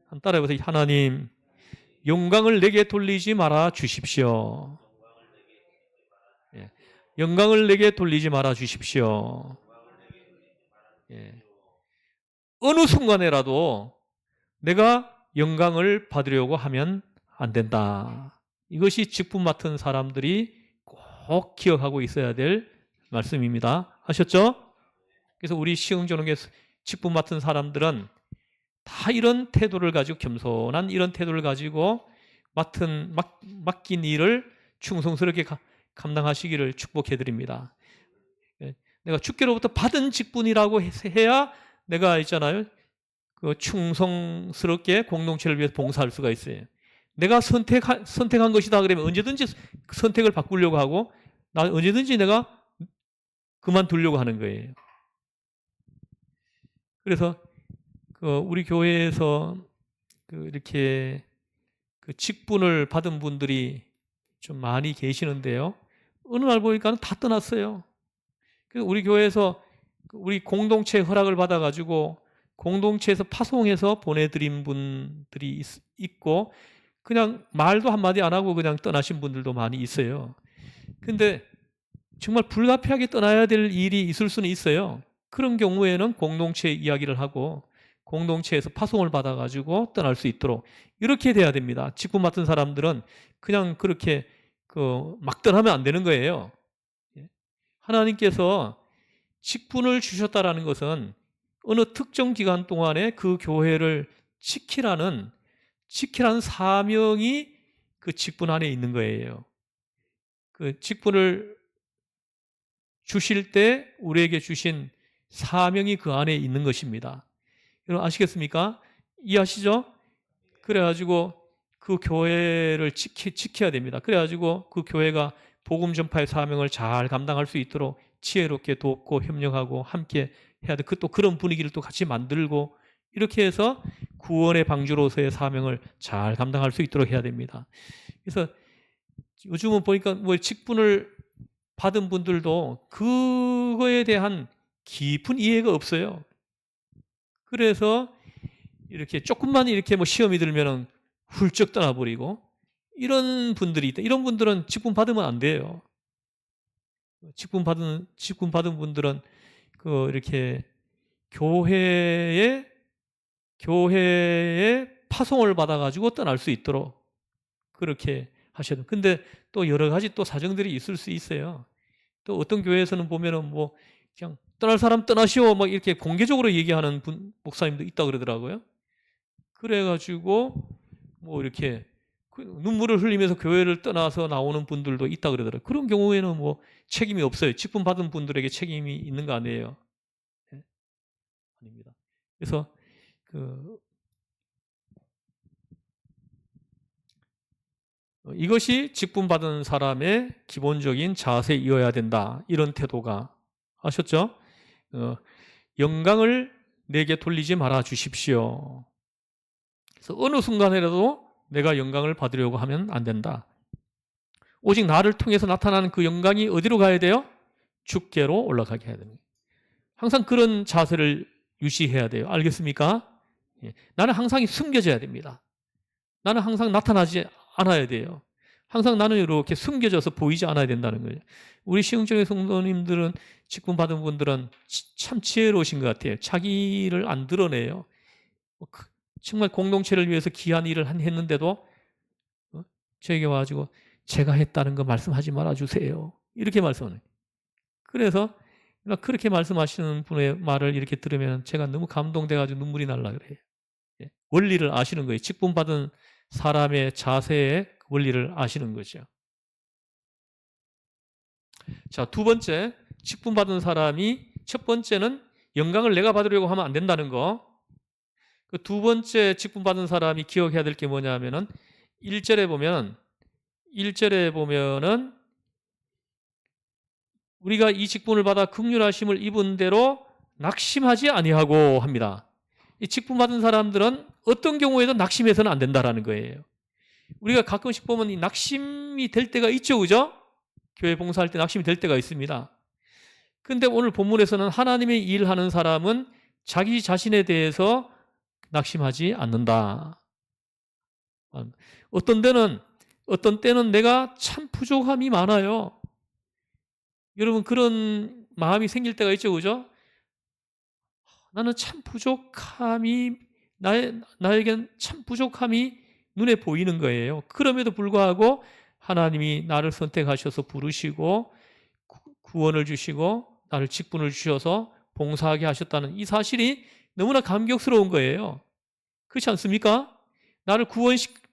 Speaker 1: 한 따라해보세요. 하나님, 영광을 내게 돌리지 말아 주십시오. 예. 영광을 내게 돌리지 말아 주십시오. 예. 어느 순간에라도 내가 영광을 받으려고 하면 안 된다. 이것이 직분 맡은 사람들이 꼭 기억하고 있어야 될 말씀입니다. 아셨죠? 그래서 우리 시흥전원교 직분 맡은 사람들은 다 이런 태도를 가지고 겸손한 이런 태도를 가지고 맡긴 일을 충성스럽게 감당하시기를 축복해 드립니다. 내가 주께로부터 받은 직분이라고 해야 내가 있잖아요. 그 충성스럽게 공동체를 위해서 봉사할 수가 있어요. 내가 선택한 것이다 그러면 언제든지 선택을 바꾸려고 하고 언제든지 내가 그만두려고 하는 거예요. 그래서 우리 교회에서 이렇게 직분을 받은 분들이 좀 많이 계시는데요. 어느 날 보니까 다 떠났어요. 그래서 우리 교회에서 우리 공동체 허락을 받아가지고 공동체에서 파송해서 보내드린 분들이 있고 그냥 말도 한마디 안 하고 그냥 떠나신 분들도 많이 있어요. 근데 정말 불가피하게 떠나야 될 일이 있을 수는 있어요. 그런 경우에는 공동체 이야기를 하고 공동체에서 파송을 받아가지고 떠날 수 있도록 이렇게 돼야 됩니다. 직분 맡은 사람들은 그냥 그렇게 막 떠나면 안 되는 거예요. 하나님께서 직분을 주셨다라는 것은 어느 특정 기간 동안에 그 교회를 지키라는 사명이 그 직분 안에 있는 거예요. 그 직분을 주실 때 우리에게 주신 사명이 그 안에 있는 것입니다. 여러분 아시겠습니까? 이해하시죠? 그래가지고 그 교회를 지켜야 됩니다. 그래가지고 그 교회가 복음 전파의 사명을 잘 감당할 수 있도록 지혜롭게 돕고 협력하고 함께 해야 돼. 또 그런 분위기를 또 같이 만들고 이렇게 해서 구원의 방주로서의 사명을 잘 감당할 수 있도록 해야 됩니다. 그래서 요즘은 보니까 뭐 직분을 받은 분들도 그거에 대한 깊은 이해가 없어요. 그래서 이렇게 조금만 이렇게 뭐 시험이 들면은 훌쩍 떠나버리고 이런 분들이 있다. 이런 분들은 직분 받으면 안 돼요. 직분 받은 분들은 이렇게 교회에 파송을 받아가지고 떠날 수 있도록 그렇게 하셔야 돼요. 근데 또 여러 가지 또 사정들이 있을 수 있어요. 또 어떤 교회에서는 보면은 뭐 그냥 떠날 사람 떠나시오 막 이렇게 공개적으로 얘기하는 목사님도 있다 그러더라고요. 그래가지고 뭐 이렇게 눈물을 흘리면서 교회를 떠나서 나오는 분들도 있다 그러더라고요. 그런 경우에는 뭐 책임이 없어요. 직분 받은 분들에게 책임이 있는 거 아니에요. 네? 아닙니다. 그래서 이것이 직분 받은 사람의 기본적인 자세이어야 된다. 이런 태도가 아셨죠? 영광을 내게 돌리지 말아 주십시오. 그래서 어느 순간에라도 내가 영광을 받으려고 하면 안 된다. 오직 나를 통해서 나타나는 그 영광이 어디로 가야 돼요? 주께로 올라가게 해야 됩니다. 항상 그런 자세를 유지해야 돼요. 알겠습니까? 예. 나는 항상 숨겨져야 됩니다. 나는 항상 나타나지 않아야 돼요. 항상 나는 이렇게 숨겨져서 보이지 않아야 된다는 거예요. 우리 시흥적인 성도님들은, 직분 받은 분들은 참 지혜로우신 것 같아요. 자기를 안 드러내요. 정말 공동체를 위해서 귀한 일을 했는데도 저에게 와가지고 제가 했다는 거 말씀하지 말아주세요. 이렇게 말씀해요. 그래서 그렇게 말씀하시는 분의 말을 이렇게 들으면 제가 너무 감동돼가지고 눈물이 날라 그래요. 원리를 아시는 거예요. 직분 받은 사람의 자세의 원리를 아시는 거죠. 자, 두 번째, 직분 받은 사람이, 첫 번째는 영광을 내가 받으려고 하면 안 된다는 거. 그 두 번째 직분 받은 사람이 기억해야 될 게 뭐냐 하면은 1절에 보면은 우리가 이 직분을 받아 긍휼하심을 입은 대로 낙심하지 아니하고 합니다. 이 직분 받은 사람들은 어떤 경우에도 낙심해서는 안 된다라는 거예요. 우리가 가끔씩 보면 이 낙심이 될 때가 있죠, 그죠? 교회 봉사할 때 낙심이 될 때가 있습니다. 근데 오늘 본문에서는 하나님의 일하는 사람은 자기 자신에 대해서 낙심하지 않는다. 어떤 때는 내가 참 부족함이 많아요. 여러분 그런 마음이 생길 때가 있죠, 그죠? 나는 참 부족함이 나에겐 참 부족함이 눈에 보이는 거예요. 그럼에도 불구하고 하나님이 나를 선택하셔서 부르시고 구원을 주시고 나를 직분을 주셔서 봉사하게 하셨다는 이 사실이 너무나 감격스러운 거예요. 그렇지 않습니까? 나를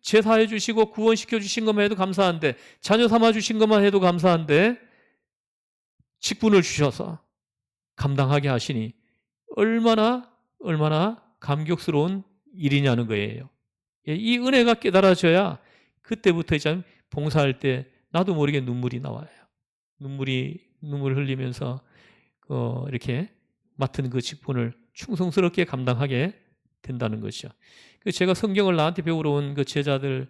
Speaker 1: 제사해 주시고 구원시켜 주신 것만 해도 감사한데, 자녀 삼아 주신 것만 해도 감사한데 직분을 주셔서 감당하게 하시니 얼마나 감격스러운 일이냐는 거예요. 이 은혜가 깨달아져야 그때부터 이제 봉사할 때 나도 모르게 눈물이 나와요. 눈물 흘리면서 이렇게 맡은 그 직분을 충성스럽게 감당하게 된다는 것이죠. 제가 성경을 나한테 배우러 온 그 제자들,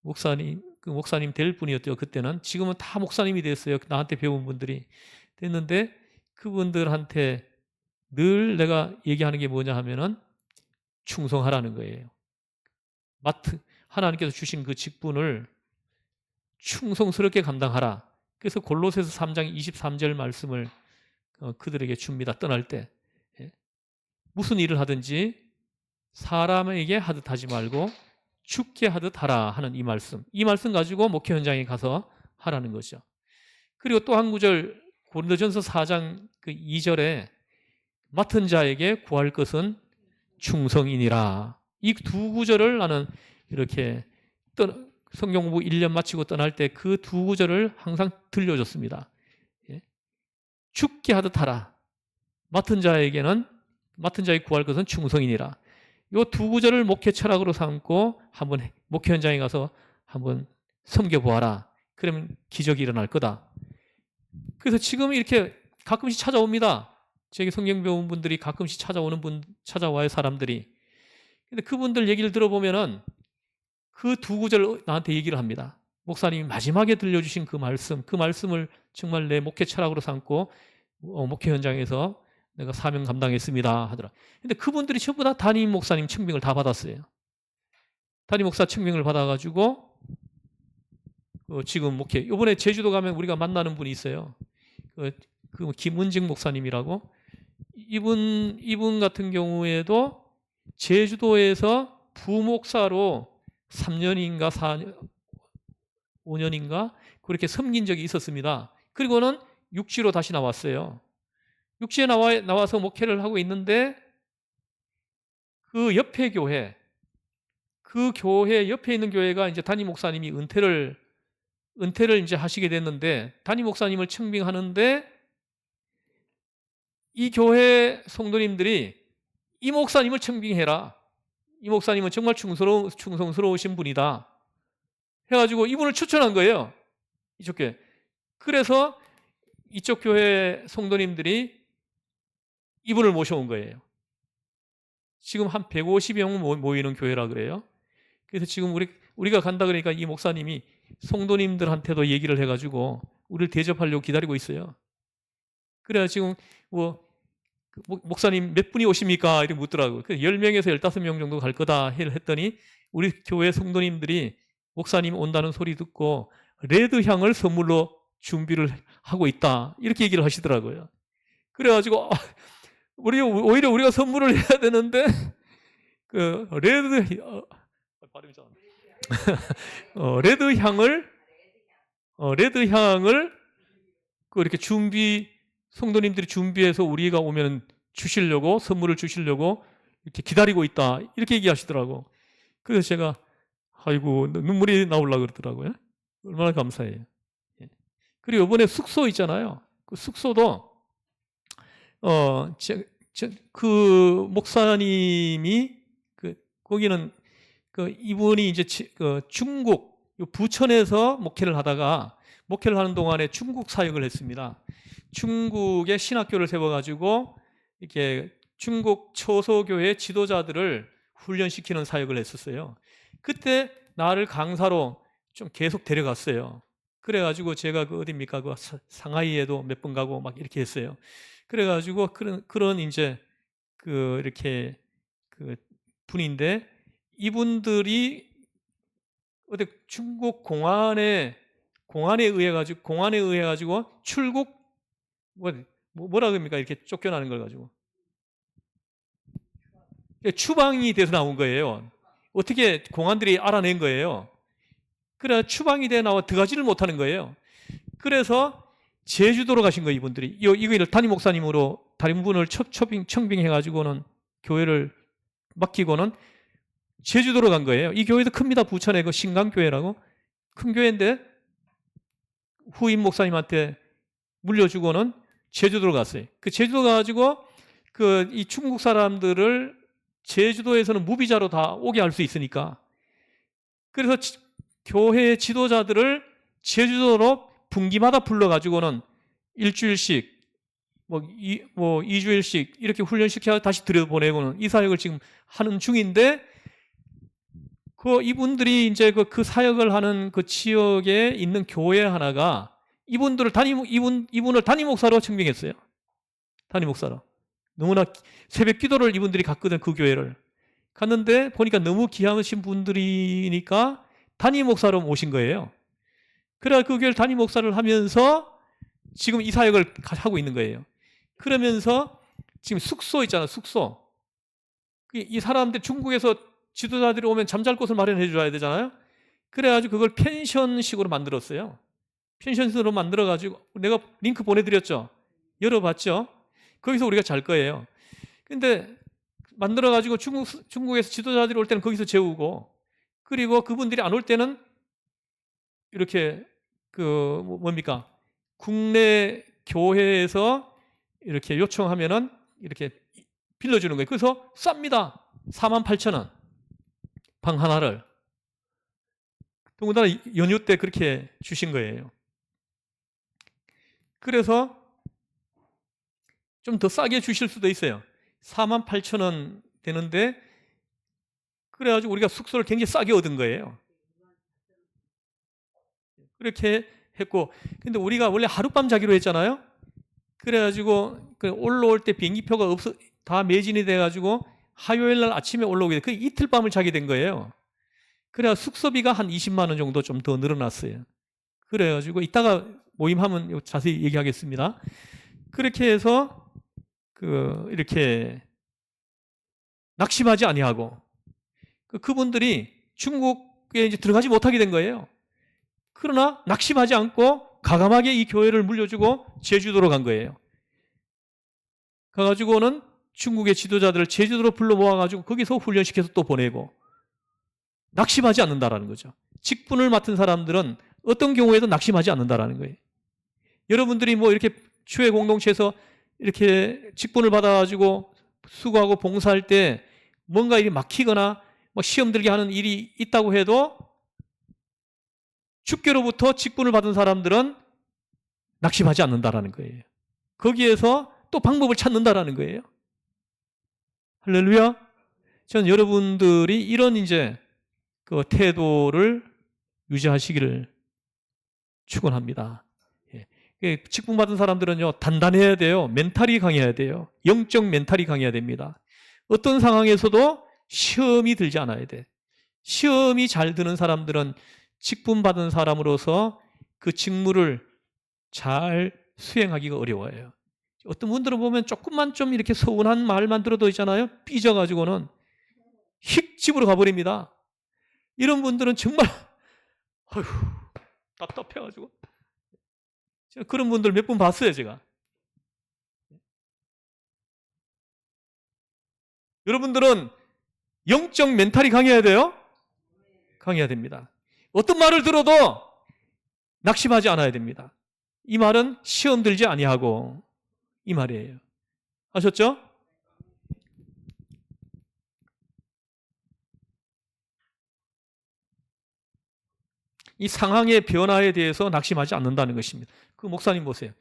Speaker 1: 목사님 될 분이었대요. 그때는. 지금은 다 목사님이 됐어요. 나한테 배운 분들이 됐는데, 그분들한테 늘 내가 얘기하는 게 뭐냐 하면은 충성하라는 거예요. 하나님께서 주신 그 직분을 충성스럽게 감당하라. 그래서 골로새서 3장 23절 말씀을 그들에게 줍니다. 떠날 때. 무슨 일을 하든지 사람에게 하듯 하지 말고 주께 하듯 하라 하는 이 말씀 가지고 목회 현장에 가서 하라는 거죠. 그리고 또 한 구절, 고린도전서 4장 그 2절에 맡은 자에게 구할 것은 충성이니라. 이 두 구절을 나는 이렇게 성경 공부 1년 마치고 떠날 때 그 두 구절을 항상 들려줬습니다. 주께 하듯 하라. 맡은 자에게 구할 것은 충성이니라. 이 두 구절을 목회 철학으로 삼고 한번 목회 현장에 가서 한번 섬겨보아라. 그러면 기적이 일어날 거다. 그래서 지금 이렇게 가끔씩 찾아옵니다. 제게 성경 배운 분들이 가끔씩 찾아와요, 사람들이. 근데 그분들 얘기를 들어보면은 그 두 구절 나한테 얘기를 합니다. 목사님이 마지막에 들려주신 그 말씀을 정말 내 목회 철학으로 삼고 목회 현장에서 내가 사명 감당했습니다 하더라. 근데 그분들이 전부 다 담임 목사님 청빙을 다 받았어요. 담임 목사 청빙을 받아가지고 지금 목회, 이번에 제주도 가면 우리가 만나는 분이 있어요. 그 김은직 목사님이라고. 이분 같은 경우에도 제주도에서 부목사로 3년인가 5년인가 그렇게 섬긴 적이 있었습니다. 그리고는 육지로 다시 나왔어요. 육지에 나와서 목회를 하고 있는데 그 옆에 교회, 그 교회 옆에 있는 교회가 이제 담임 목사님이 은퇴를 이제 하시게 됐는데, 담임 목사님을 청빙하는데 이 교회 성도님들이 이 목사님을 청빙해라. 이 목사님은 정말 충성스러우신 분이다. 해가지고 이분을 추천한 거예요. 이쪽 교회. 그래서 이쪽 교회 성도님들이 이분을 모셔온 거예요. 지금 한 150명 모이는 교회라 그래요. 그래서 지금 우리가 간다 그러니까 이 목사님이 성도님들한테도 얘기를 해가지고 우리를 대접하려고 기다리고 있어요. 그래야 지금 목사님 몇 분이 오십니까? 이렇게 묻더라고요. 10명에서 15명 정도 갈 거다 했더니 우리 교회 성도님들이 목사님 온다는 소리 듣고 레드 향을 선물로 준비를 하고 있다. 이렇게 얘기를 하시더라고요. 그래가지고 오히려 우리가 선물을 해야 되는데 발음이 잘 안 돼. 레드 향을 이렇게 성도님들이 준비해서 우리가 오면 주시려고 선물을 주시려고 이렇게 기다리고 있다. 이렇게 얘기하시더라고. 그래서 제가 아이고 눈물이 나오려고 그러더라고요. 얼마나 감사해요. 그리고 이번에 숙소 있잖아요. 그 숙소도 그 목사님이 거기는 이분이 이제 중국 부천에서 목회를 하는 동안에 중국 사역을 했습니다. 중국의 신학교를 세워가지고 이렇게 중국 초소교회 지도자들을 훈련시키는 사역을 했었어요. 그때 나를 강사로 좀 계속 데려갔어요. 그래가지고 제가 어디입니까? 상하이에도 몇 번 가고 막 이렇게 했어요. 그래가지고 그런 이제 이렇게 분인데 이분들이 어디 중국 공안에 의해 가지고 출국 뭐라 그럽니까? 이렇게 쫓겨나는 걸 가지고 추방이 돼서 나온 거예요. 어떻게 공안들이 알아낸 거예요. 그래 추방이 돼 나와 들어가지를 못하는 거예요. 그래서 제주도로 가신 거예요. 이분들이 이걸 담임 목사님으로 다른 분을 청빙해가지고는 교회를 맡기고는 제주도로 간 거예요. 이 교회도 큽니다. 부천에 신강교회라고 큰 교회인데 후임 목사님한테 물려주고는 제주도로 갔어요. 제주도 가가지고 이 중국 사람들을 제주도에서는 무비자로 다 오게 할 수 있으니까 그래서 교회 지도자들을 제주도로 분기마다 불러가지고는 일주일씩 2주일씩 이렇게 훈련시켜 다시 들여보내고는 이 사역을 지금 하는 중인데 이분들이 이제 그 사역을 하는 그 지역에 있는 교회 하나가 이분을 담임 목사로 청빙했어요. 담임 목사로. 너무나 새벽 기도를 이분들이 갔거든. 그 교회를 갔는데 보니까 너무 귀하신 분들이니까 담임 목사로 모신 거예요. 그래 그 교회를 담임 목사를 하면서 지금 이 사역을 하고 있는 거예요. 그러면서 지금 숙소 있잖아. 숙소. 이 사람들 중국에서 지도자들이 오면 잠잘 곳을 마련해 줘야 되잖아요. 그래가지고 그걸 펜션식으로 만들었어요. 펜션식으로 만들어가지고 내가 링크 보내드렸죠. 열어봤죠. 거기서 우리가 잘 거예요. 근데 만들어가지고 중국에서 지도자들이 올 때는 거기서 재우고 그리고 그분들이 안 올 때는 이렇게 뭡니까? 국내 교회에서 이렇게 요청하면은 이렇게 빌려주는 거예요. 그래서 쌉니다. 48,000원. 방 하나를. 더군다나 연휴 때 그렇게 주신 거예요. 그래서 좀 더 싸게 주실 수도 있어요. 48,000원 되는데 그래가지고 우리가 숙소를 굉장히 싸게 얻은 거예요. 그렇게 했고 근데 우리가 원래 하룻밤 자기로 했잖아요. 그래가지고 올라올 때 비행기표가 다 매진이 돼가지고 화요일 날 아침에 올라오게 돼. 이틀 밤을 자게 된 거예요. 그래야 숙소비가 한 20만 원 정도 좀 더 늘어났어요. 그래가지고 이따가 모임하면 자세히 얘기하겠습니다. 그렇게 해서 이렇게 낙심하지 아니하고 그분들이 중국에 이제 들어가지 못하게 된 거예요. 그러나 낙심하지 않고 가감하게 이 교회를 물려주고 제주도로 간 거예요. 가가지고는 중국의 지도자들을 제주도로 불러 모아가지고 거기서 훈련시켜서 또 보내고 낙심하지 않는다라는 거죠. 직분을 맡은 사람들은 어떤 경우에도 낙심하지 않는다라는 거예요. 여러분들이 이렇게 교회 공동체에서 이렇게 직분을 받아가지고 수고하고 봉사할 때 뭔가 일이 막히거나 시험 들게 하는 일이 있다고 해도 주께로부터 직분을 받은 사람들은 낙심하지 않는다라는 거예요. 거기에서 또 방법을 찾는다라는 거예요. 할렐루야. 저는 여러분들이 이런 이제 태도를 유지하시기를 축원합니다. 예. 직분받은 사람들은요, 단단해야 돼요. 멘탈이 강해야 돼요. 영적 멘탈이 강해야 됩니다. 어떤 상황에서도 시험이 들지 않아야 돼. 시험이 잘 드는 사람들은 직분받은 사람으로서 그 직무를 잘 수행하기가 어려워요. 어떤 분들은 보면 조금만 좀 이렇게 서운한 말만 들어도 있잖아요. 삐져가지고는 휙 집으로 가버립니다. 이런 분들은 정말 어휴, 답답해가지고 그런 분들 몇 분 봤어요, 제가. 여러분들은 영적 멘탈이 강해야 돼요. 강해야 됩니다. 어떤 말을 들어도 낙심하지 않아야 됩니다. 이 말은 시험 들지 아니하고 이 말이에요. 아셨죠? 이 상황의 변화에 대해서 낙심하지 않는다는 것입니다. 그 목사님 보세요.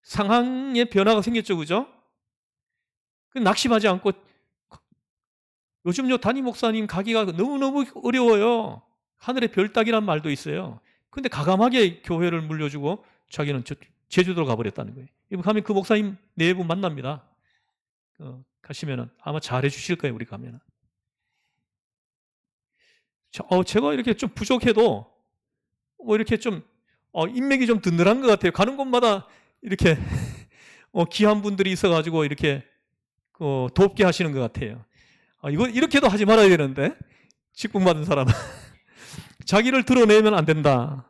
Speaker 1: 상황의 변화가 생겼죠, 그죠? 그 낙심하지 않고 요즘요 담임 목사님 가기가 너무너무 어려워요. 하늘의 별 따기란 말도 있어요. 근데 가감하게 교회를 물려주고 자기는 제주도로 가버렸다는 거예요. 이번 가면 그 목사님 네 분 만납니다. 가시면은 아마 잘해 주실 거예요, 우리 가면은. 제가 이렇게 좀 부족해도 뭐 이렇게 좀 인맥이 좀 든든한 것 같아요. 가는 곳마다 이렇게 귀한 분들이 있어가지고 이렇게 돕게 하시는 것 같아요. 이거 이렇게도 하지 말아야 되는데 직분 받은 사람은 자기를 드러내면 안 된다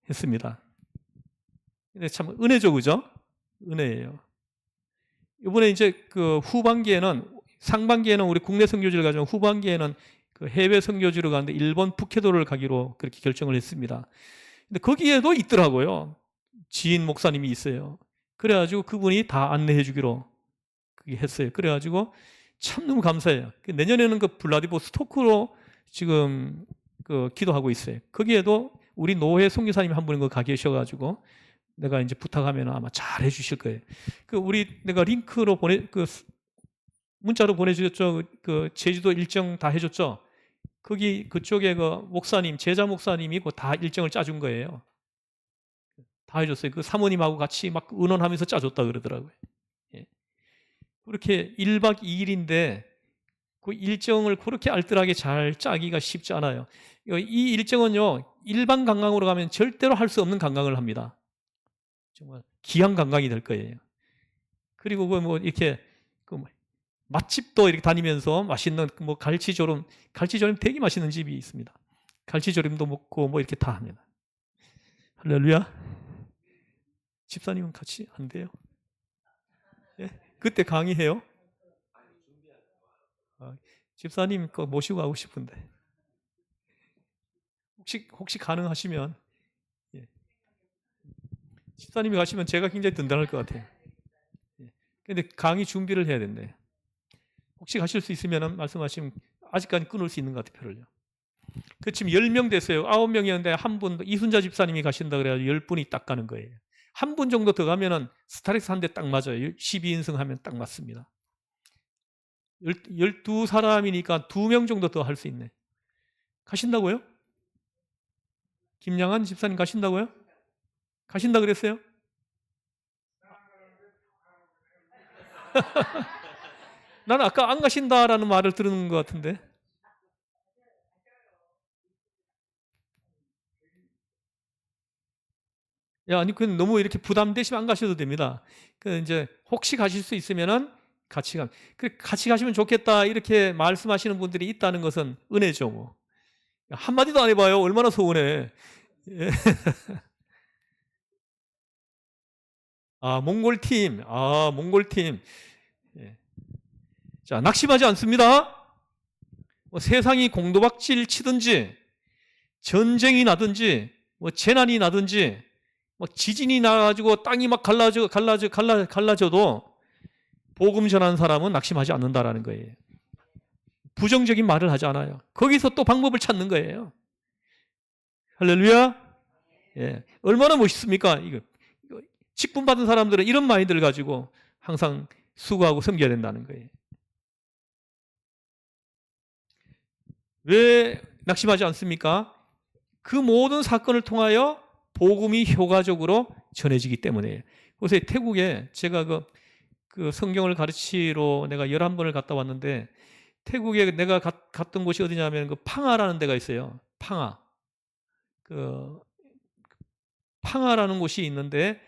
Speaker 1: 했습니다. 근데 참 은혜죠, 그죠? 은혜예요. 이번에 이제 그 후반기에는 상반기에는 우리 국내 선교지를 가지고 후반기에는 그 해외 선교지로 가는데 일본 푸케도를 가기로 그렇게 결정을 했습니다. 근데 거기에도 있더라고요. 지인 목사님이 있어요. 그래가지고 그분이 다 안내해 주기로 그게 했어요. 그래가지고 참 너무 감사해요. 내년에는 그 블라디보스토크로 지금 그 기도하고 있어요. 거기에도 우리 노회 선교사님이 한 분이 가 계셔가지고 내가 이제 부탁하면 아마 잘 해주실 거예요. 내가 링크로 문자로 보내주셨죠. 그 제주도 일정 다 해줬죠. 그쪽에 그 목사님, 제자 목사님이 다 일정을 짜준 거예요. 다 해줬어요. 그 사모님하고 같이 막 의논하면서 짜줬다 그러더라고요. 예. 그렇게 1박 2일인데 그 일정을 그렇게 알뜰하게 잘 짜기가 쉽지 않아요. 이 일정은요, 일반 관광으로 가면 절대로 할 수 없는 관광을 합니다. 정말 귀한 관광이 될 거예요. 그리고 이렇게 맛집도 이렇게 다니면서 맛있는 갈치조림 되게 맛있는 집이 있습니다. 갈치조림도 먹고 이렇게 다 합니다. 할렐루야. 집사님은 같이 안 돼요? 예? 그때 강의해요? 집사님 거 모시고 가고 싶은데 혹시 가능하시면 예. 집사님이 가시면 제가 굉장히 든든할 것 같아요. 예. 근데 강의 준비를 해야 된대. 혹시 가실 수 있으면 말씀하시면 아직까지 끊을 수 있는 것 같아요, 표를요. 그 지금 10명 됐어요. 9명이었는데 한 분, 이순자 집사님이 가신다 그래가지고 10분이 딱 가는 거예요. 한 분 정도 더 가면은 스타렉스 한 대 딱 맞아요. 12인승 하면 딱 맞습니다. 12사람이니까 2명 정도 더 할 수 있네. 가신다고요? 김양한 집사님 가신다고요? 가신다 그랬어요? 나는 아까 안 가신다라는 말을 들은 것 같은데. 아니, 그건 너무 이렇게 부담되시면 안 가셔도 됩니다. 이제 혹시 가실 수 있으면은 같이 가시면 좋겠다 이렇게 말씀하시는 분들이 있다는 것은 은혜죠, 뭐. 한마디도 안 해봐요. 얼마나 서운해. 예. 몽골팀. 몽골팀. 예. 자, 낙심하지 않습니다. 세상이 공도박질 치든지, 전쟁이 나든지, 재난이 나든지, 지진이 나가지고 땅이 막 갈라져도 복음 전하는 사람은 낙심하지 않는다라는 거예요. 부정적인 말을 하지 않아요. 거기서 또 방법을 찾는 거예요. 할렐루야. 예. 얼마나 멋있습니까? 이거 직분 받은 사람들은 이런 마인드를 가지고 항상 수고하고 섬겨야 된다는 거예요. 왜 낙심하지 않습니까? 그 모든 사건을 통하여 복음이 효과적으로 전해지기 때문이에요. 그래서 태국에 제가 그 성경을 가르치러 내가 11번을 갔다 왔는데 태국에 내가 갔던 곳이 어디냐면 그 팡아라는 데가 있어요. 팡아. 그 팡아라는 곳이 있는데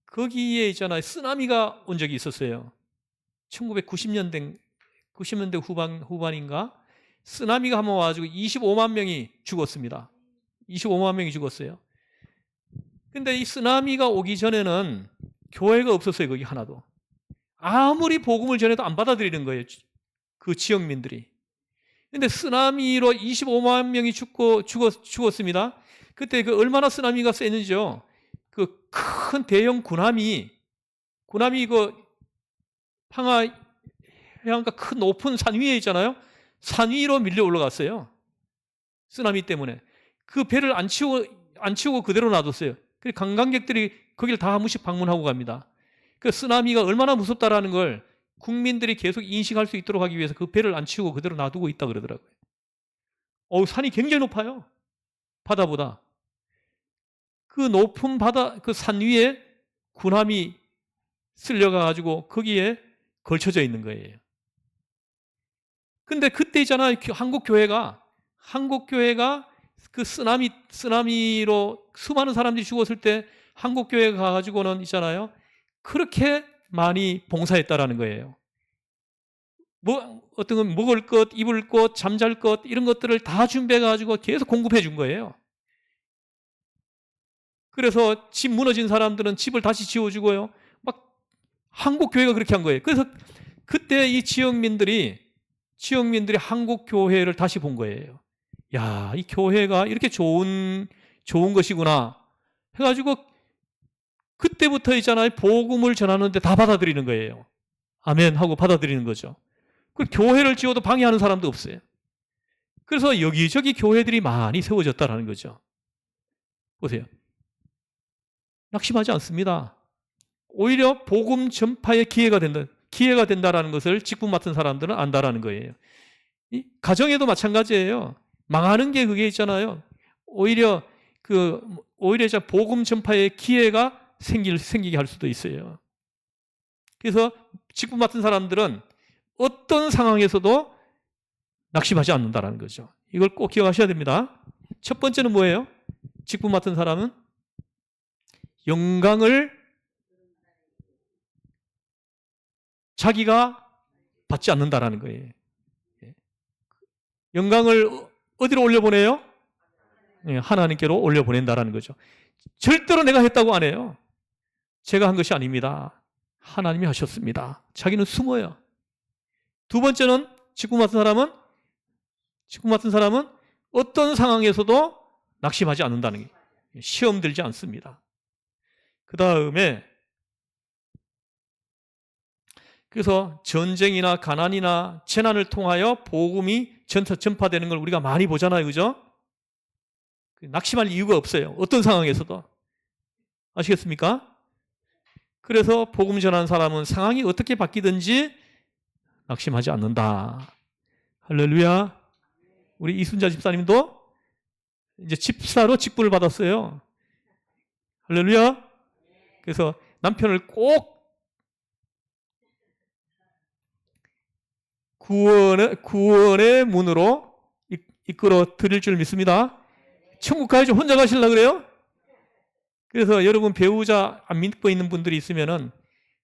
Speaker 1: 거기에 있잖아요. 쓰나미가 온 적이 있었어요. 1990년대 후반인가? 쓰나미가 한번 와가지고 25만 명이 죽었습니다. 25만 명이 죽었어요. 근데 이 쓰나미가 오기 전에는 교회가 없었어요. 거기 하나도. 아무리 복음을 전해도 안 받아들이는 거예요. 그 지역민들이. 근데 쓰나미로 25만 명이 죽었습니다. 그때 그 얼마나 쓰나미가 셌는지요. 그 큰 대형 군함이 그 팡하 해안가 큰 높은 산 위에 있잖아요. 산 위로 밀려 올라갔어요. 쓰나미 때문에. 그 배를 안 치우고 그대로 놔뒀어요. 그래서 관광객들이 거기를 다 한 번씩 방문하고 갑니다. 그 쓰나미가 얼마나 무섭다라는 걸 국민들이 계속 인식할 수 있도록 하기 위해서 그 배를 안 치우고 그대로 놔두고 있다 그러더라고요. 산이 굉장히 높아요. 바다보다. 그 높은 바다, 그 산 위에 군함이 쓸려가가지고 거기에 걸쳐져 있는 거예요. 근데 그때 있잖아요. 한국교회가 그 쓰나미로 수많은 사람들이 죽었을 때 한국교회가 가가지고는 있잖아요. 그렇게 많이 봉사했다라는 거예요. 어떤 건 먹을 것, 입을 것, 잠잘 것 이런 것들을 다 준비해가지고 계속 공급해 준 거예요. 그래서 집 무너진 사람들은 집을 다시 지어주고요. 막 한국교회가 그렇게 한 거예요. 그래서 그때 이 지역민들이 한국교회를 다시 본 거예요. 야, 이 교회가 이렇게 좋은 것이구나 해가지고 그때부터 있잖아요. 복음을 전하는데 다 받아들이는 거예요. 아멘 하고 받아들이는 거죠. 그 교회를 지어도 방해하는 사람도 없어요. 그래서 여기저기 교회들이 많이 세워졌다는 거죠. 보세요. 낙심하지 않습니다. 오히려 복음 전파의 기회가 된다라는 것을 직분 맡은 사람들은 안다라는 거예요. 이 가정에도 마찬가지예요. 망하는 게 그게 있잖아요. 오히려 복음 전파의 기회가 생기게 할 수도 있어요. 그래서 직분 맡은 사람들은 어떤 상황에서도 낙심하지 않는다라는 거죠. 이걸 꼭 기억하셔야 됩니다. 첫 번째는 뭐예요? 직분 맡은 사람은 영광을 자기가 받지 않는다라는 거예요. 영광을 어디로 올려보내요? 하나님께로 올려보낸다라는 거죠. 절대로 내가 했다고 안 해요. 제가 한 것이 아닙니다. 하나님이 하셨습니다. 자기는 숨어요. 두 번째는 직분 맡은 사람은 어떤 상황에서도 낙심하지 않는다는 게 시험 들지 않습니다. 그 다음에 그래서 전쟁이나 가난이나 재난을 통하여 복음이 전파되는 걸 우리가 많이 보잖아요. 그죠? 낙심할 이유가 없어요. 어떤 상황에서도. 아시겠습니까? 그래서 복음 전하는 사람은 상황이 어떻게 바뀌든지 낙심하지 않는다. 할렐루야. 우리 이순자 집사님도 이제 집사로 직분을 받았어요. 할렐루야. 그래서 남편을 꼭 구원의 문으로 이끌어 드릴 줄 믿습니다. 천국 가야지 혼자 가시려고 그래요? 그래서 여러분 배우자 안 믿고 있는 분들이 있으면은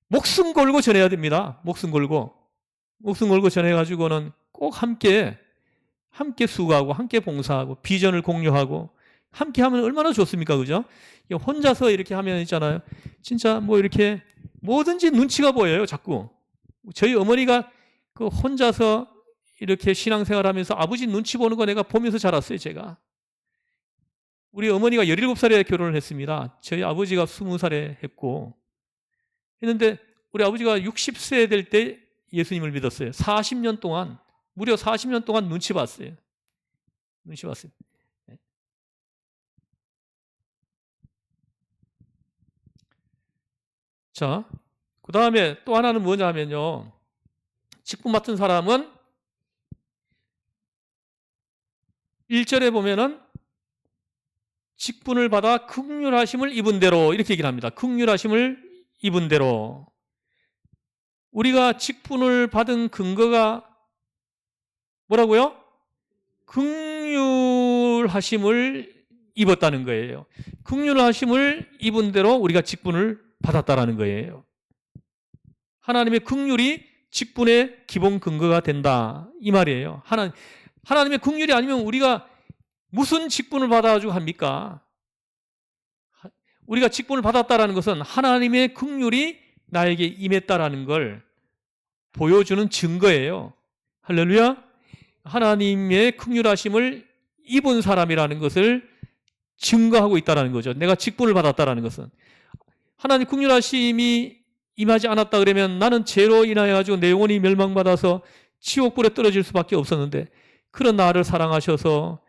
Speaker 1: 목숨 걸고 전해야 됩니다. 목숨 걸고 전해가지고는 꼭 함께 수고하고 함께 봉사하고 비전을 공유하고 함께 하면 얼마나 좋습니까? 그죠? 혼자서 이렇게 하면 있잖아요. 진짜 뭐 이렇게 뭐든지 눈치가 보여요. 자꾸. 저희 어머니가 그 혼자서 이렇게 신앙생활 하면서 아버지 눈치 보는 거 내가 보면서 자랐어요. 제가. 우리 어머니가 17살에 결혼을 했습니다. 저희 아버지가 20살에 했고 했는데 우리 아버지가 60세 될 때 예수님을 믿었어요. 40년 동안 무려 40년 동안 눈치 봤어요. 자, 그 다음에 또 하나는 뭐냐 하면요. 직분 맡은 사람은 1절에 보면은 직분을 받아 긍휼하심을 입은 대로 이렇게 얘기를 합니다. 긍휼하심을 입은 대로. 우리가 직분을 받은 근거가 뭐라고요? 긍휼하심을 입었다는 거예요. 긍휼하심을 입은 대로 우리가 직분을 받았다라는 거예요. 하나님의 긍휼이 직분의 기본 근거가 된다 이 말이에요. 하나님의 긍휼이 아니면 우리가 무슨 직분을 받아가지고 합니까? 우리가 직분을 받았다라는 것은 하나님의 긍휼이 나에게 임했다라는 걸 보여주는 증거예요. 할렐루야. 하나님의 긍휼하심을 입은 사람이라는 것을 증거하고 있다는 거죠. 내가 직분을 받았다는 것은. 하나님 긍휼하심이 임하지 않았다 그러면 나는 죄로 인하여 가지고 내 영혼이 멸망받아서 지옥불에 떨어질 수밖에 없었는데, 그런 나를 사랑하셔서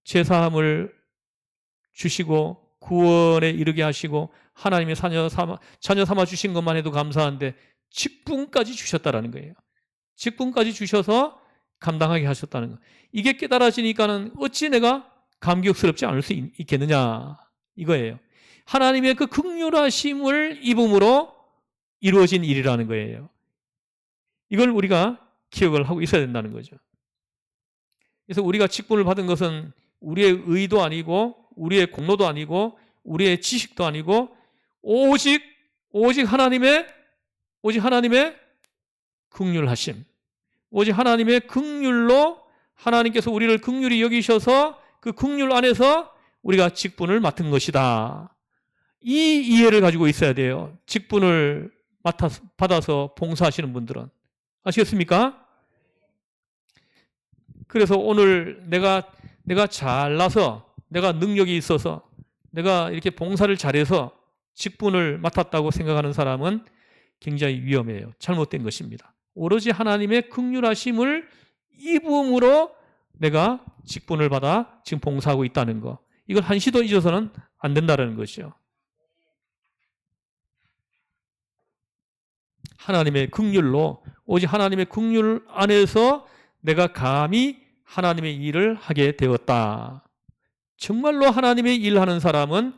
Speaker 1: 죄사함을 주시고 구원에 이르게 하시고 하나님의 자녀 삼아 주신 것만 해도 감사한데 직분까지 주셨다라는 거예요. 직분까지 주셔서 감당하게 하셨다는 거. 이게 깨달아지니까는 어찌 내가 감격스럽지 않을 수 있겠느냐 이거예요. 하나님의 그 긍휼하심을 입음으로 이루어진 일이라는 거예요. 이걸 우리가 기억을 하고 있어야 된다는 거죠. 그래서 우리가 직분을 받은 것은 우리의 의도 아니고 우리의 공로도 아니고 우리의 지식도 아니고 오직 하나님의 긍휼하심, 오직 하나님의 긍휼로 하나님께서 우리를 긍휼히 여기셔서 그 긍휼 안에서 우리가 직분을 맡은 것이다. 이 이해를 가지고 있어야 돼요. 직분을 받아서 봉사하시는 분들은. 아시겠습니까? 그래서 오늘 내가 잘나서, 내가 능력이 있어서, 내가 이렇게 봉사를 잘해서 직분을 맡았다고 생각하는 사람은 굉장히 위험해요. 잘못된 것입니다. 오로지 하나님의 긍휼하심을 입음으로 내가 직분을 받아 지금 봉사하고 있다는 거. 이걸 한시도 잊어서는 안 된다는 것이죠. 하나님의 긍휼로, 오직 하나님의 긍휼 안에서 내가 감히 하나님의 일을 하게 되었다. 정말로 하나님의 일하는 사람은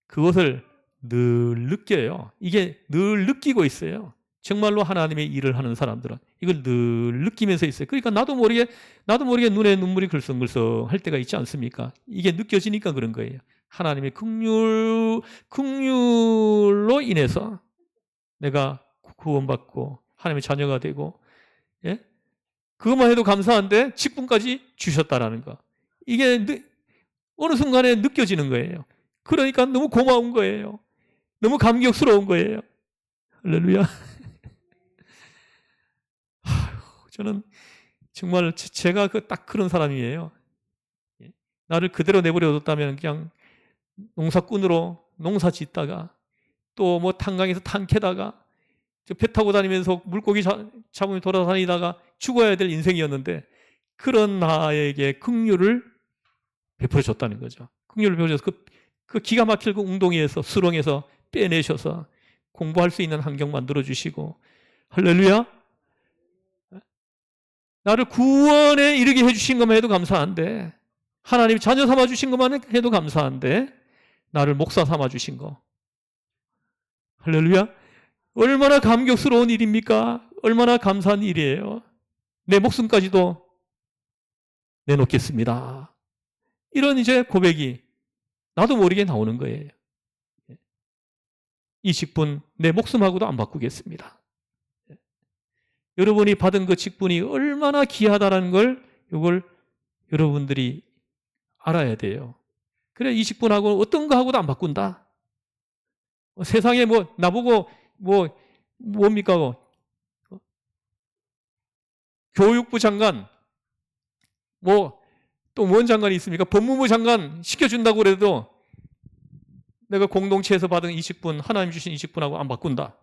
Speaker 1: 그것을 늘 느껴요. 이게 늘 느끼고 있어요. 정말로 하나님의 일을 하는 사람들은 이걸 늘 느끼면서 있어요. 그러니까 나도 모르게 눈에 눈물이 글썽글썽 할 때가 있지 않습니까? 이게 느껴지니까 그런 거예요. 하나님의 긍휼로 인해서 내가 구원받고 하나님의 자녀가 되고, 예? 그것만 해도 감사한데 직분까지 주셨다라는 거. 이게 어느 순간에 느껴지는 거예요. 그러니까 너무 고마운 거예요. 너무 감격스러운 거예요. 할렐루야. 저는 정말 제가 딱 그런 사람이에요. 나를 그대로 내버려뒀다면 그냥 농사꾼으로 농사 짓다가 또 뭐 탄강에서 탄 캐다가 배 타고 다니면서 물고기 잡으며 돌아다니다가 죽어야 될 인생이었는데, 그런 나에게 긍휼을 베풀어 줬다는 거죠. 긍휼을 베풀어줘서 그 기가 막힐 그 웅덩이에서 수렁에서 빼내셔서 공부할 수 있는 환경 만들어 주시고, 할렐루야. 나를 구원에 이르게 해주신 것만 해도 감사한데, 하나님 자녀 삼아 주신 것만 해도 감사한데, 나를 목사 삼아 주신 거, 할렐루야. 얼마나 감격스러운 일입니까? 얼마나 감사한 일이에요. 내 목숨까지도 내놓겠습니다. 이런 이제 고백이 나도 모르게 나오는 거예요. 이 직분 내 목숨하고도 안 바꾸겠습니다. 여러분이 받은 그 직분이 얼마나 귀하다는 걸 이걸 여러분들이 알아야 돼요. 그래, 이 직분하고 어떤 거하고도 안 바꾼다. 세상에 뭐 나보고 뭡니까? 교육부 장관, 또 뭔 장관이 있습니까? 법무부 장관 시켜준다고 그래도 내가 공동체에서 받은 이 직분, 하나님 주신 이 직분하고 안 바꾼다.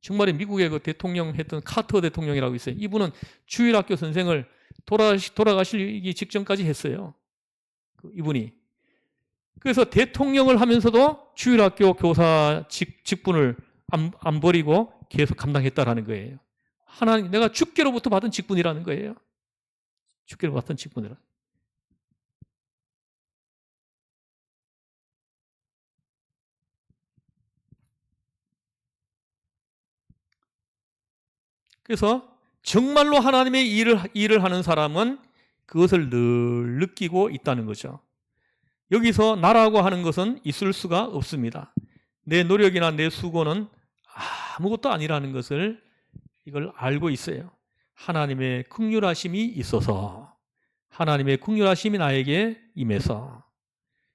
Speaker 1: 정말에 미국의 그 대통령 했던 카터 대통령이라고 있어요. 이분은 주일학교 선생을 돌아가시기 직전까지 했어요. 이분이. 그래서 대통령을 하면서도 주일학교 교사 직분을 안 버리고 계속 감당했다라는 거예요. 하나님, 내가 주께로부터 받은 직분이라는 거예요. 주께로 받은 직분이라. 그래서 정말로 하나님의 일을 하는 사람은 그것을 늘 느끼고 있다는 거죠. 여기서 나라고 하는 것은 있을 수가 없습니다. 내 노력이나 내 수고는 아무것도 아니라는 것을 이걸 알고 있어요. 하나님의 긍휼하심이 있어서, 하나님의 긍휼하심이 나에게 임해서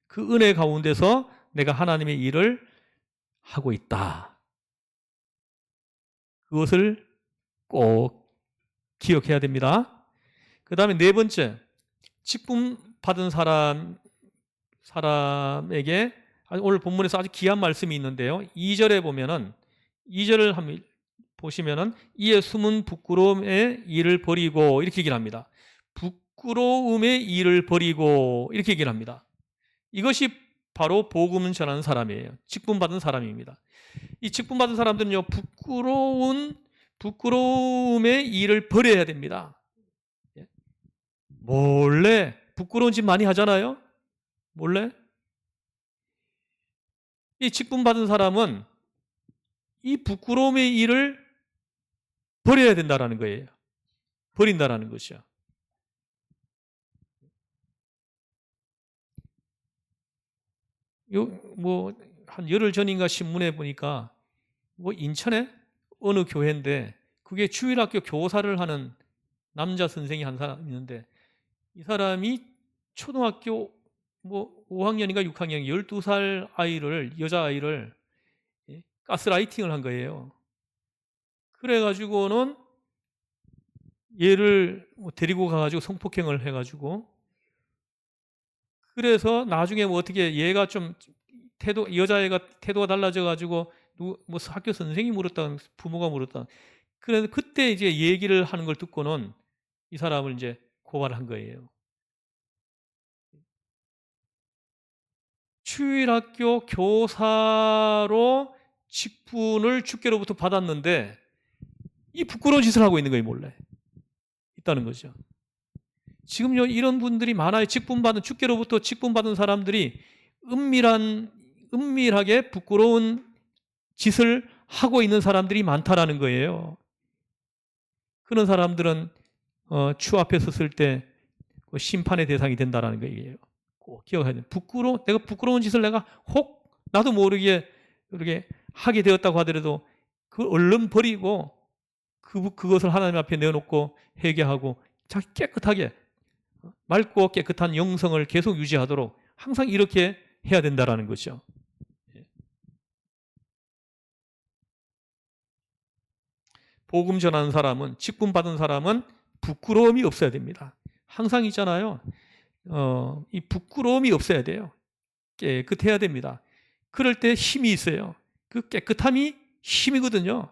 Speaker 1: 그 은혜 가운데서 내가 하나님의 일을 하고 있다. 그것을 꼭 기억해야 됩니다. 그 다음에 네 번째, 직분 받은 사람에게 오늘 본문에서 아주 귀한 말씀이 있는데요. 2절에 보면은 2절을 한번 보시면은 이에 숨은 부끄러움의 일을 버리고 이렇게 얘기를 합니다. 부끄러움의 일을 버리고 이렇게 얘기를 합니다. 이것이 바로 복음을 전하는 사람이에요. 직분 받은 사람입니다. 이 직분 받은 사람들은요, 부끄러움의 일을 버려야 됩니다. 몰래 부끄러운 짓 많이 하잖아요. 몰래. 이 직분 받은 사람은 이 부끄러움의 일을 버려야 된다라는 거예요. 버린다라는 것이죠. 한 열흘 전인가 신문에 보니까 인천에 어느 교회인데 그게 주일학교 교사를 하는 남자 선생이 한 사람 있는데 이 사람이 초등학교 5학년인가 6학년 12살 여자아이를 가스라이팅을 한 거예요. 그래가지고는 얘를 데리고 가가지고 성폭행을 해가지고 그래서 나중에 어떻게 얘가 좀 여자애가 태도가 달라져가지고 학교 선생님이 물었다, 부모가 물었다. 그래서 그때 이제 얘기를 하는 걸 듣고는 이 사람을 이제 고발을 한 거예요. 주일학교 교사로 직분을 주께로부터 받았는데 이 부끄러운 짓을 하고 있는 거예요, 몰래. 있다는 거죠. 지금요, 이런 분들이 많아요. 주께로부터 직분받은 사람들이 은밀하게 부끄러운 짓을 하고 있는 사람들이 많다라는 거예요. 그런 사람들은 주 앞에 섰을 때 심판의 대상이 된다라는 거예요. 꼭 기억해야 돼요. 내가 부끄러운 짓을 내가 혹 나도 모르게 이렇게 하게 되었다고 하더라도 그 얼른 버리고 그것을 하나님 앞에 내어놓고 회개하고 자기 깨끗하게 맑고 깨끗한 영성을 계속 유지하도록 항상 이렇게 해야 된다라는 거죠. 복음 전하는 사람은, 직분 받은 사람은 부끄러움이 없어야 됩니다. 항상 있잖아요. 이 부끄러움이 없어야 돼요. 깨끗해야 됩니다. 그럴 때 힘이 있어요. 그 깨끗함이 힘이거든요.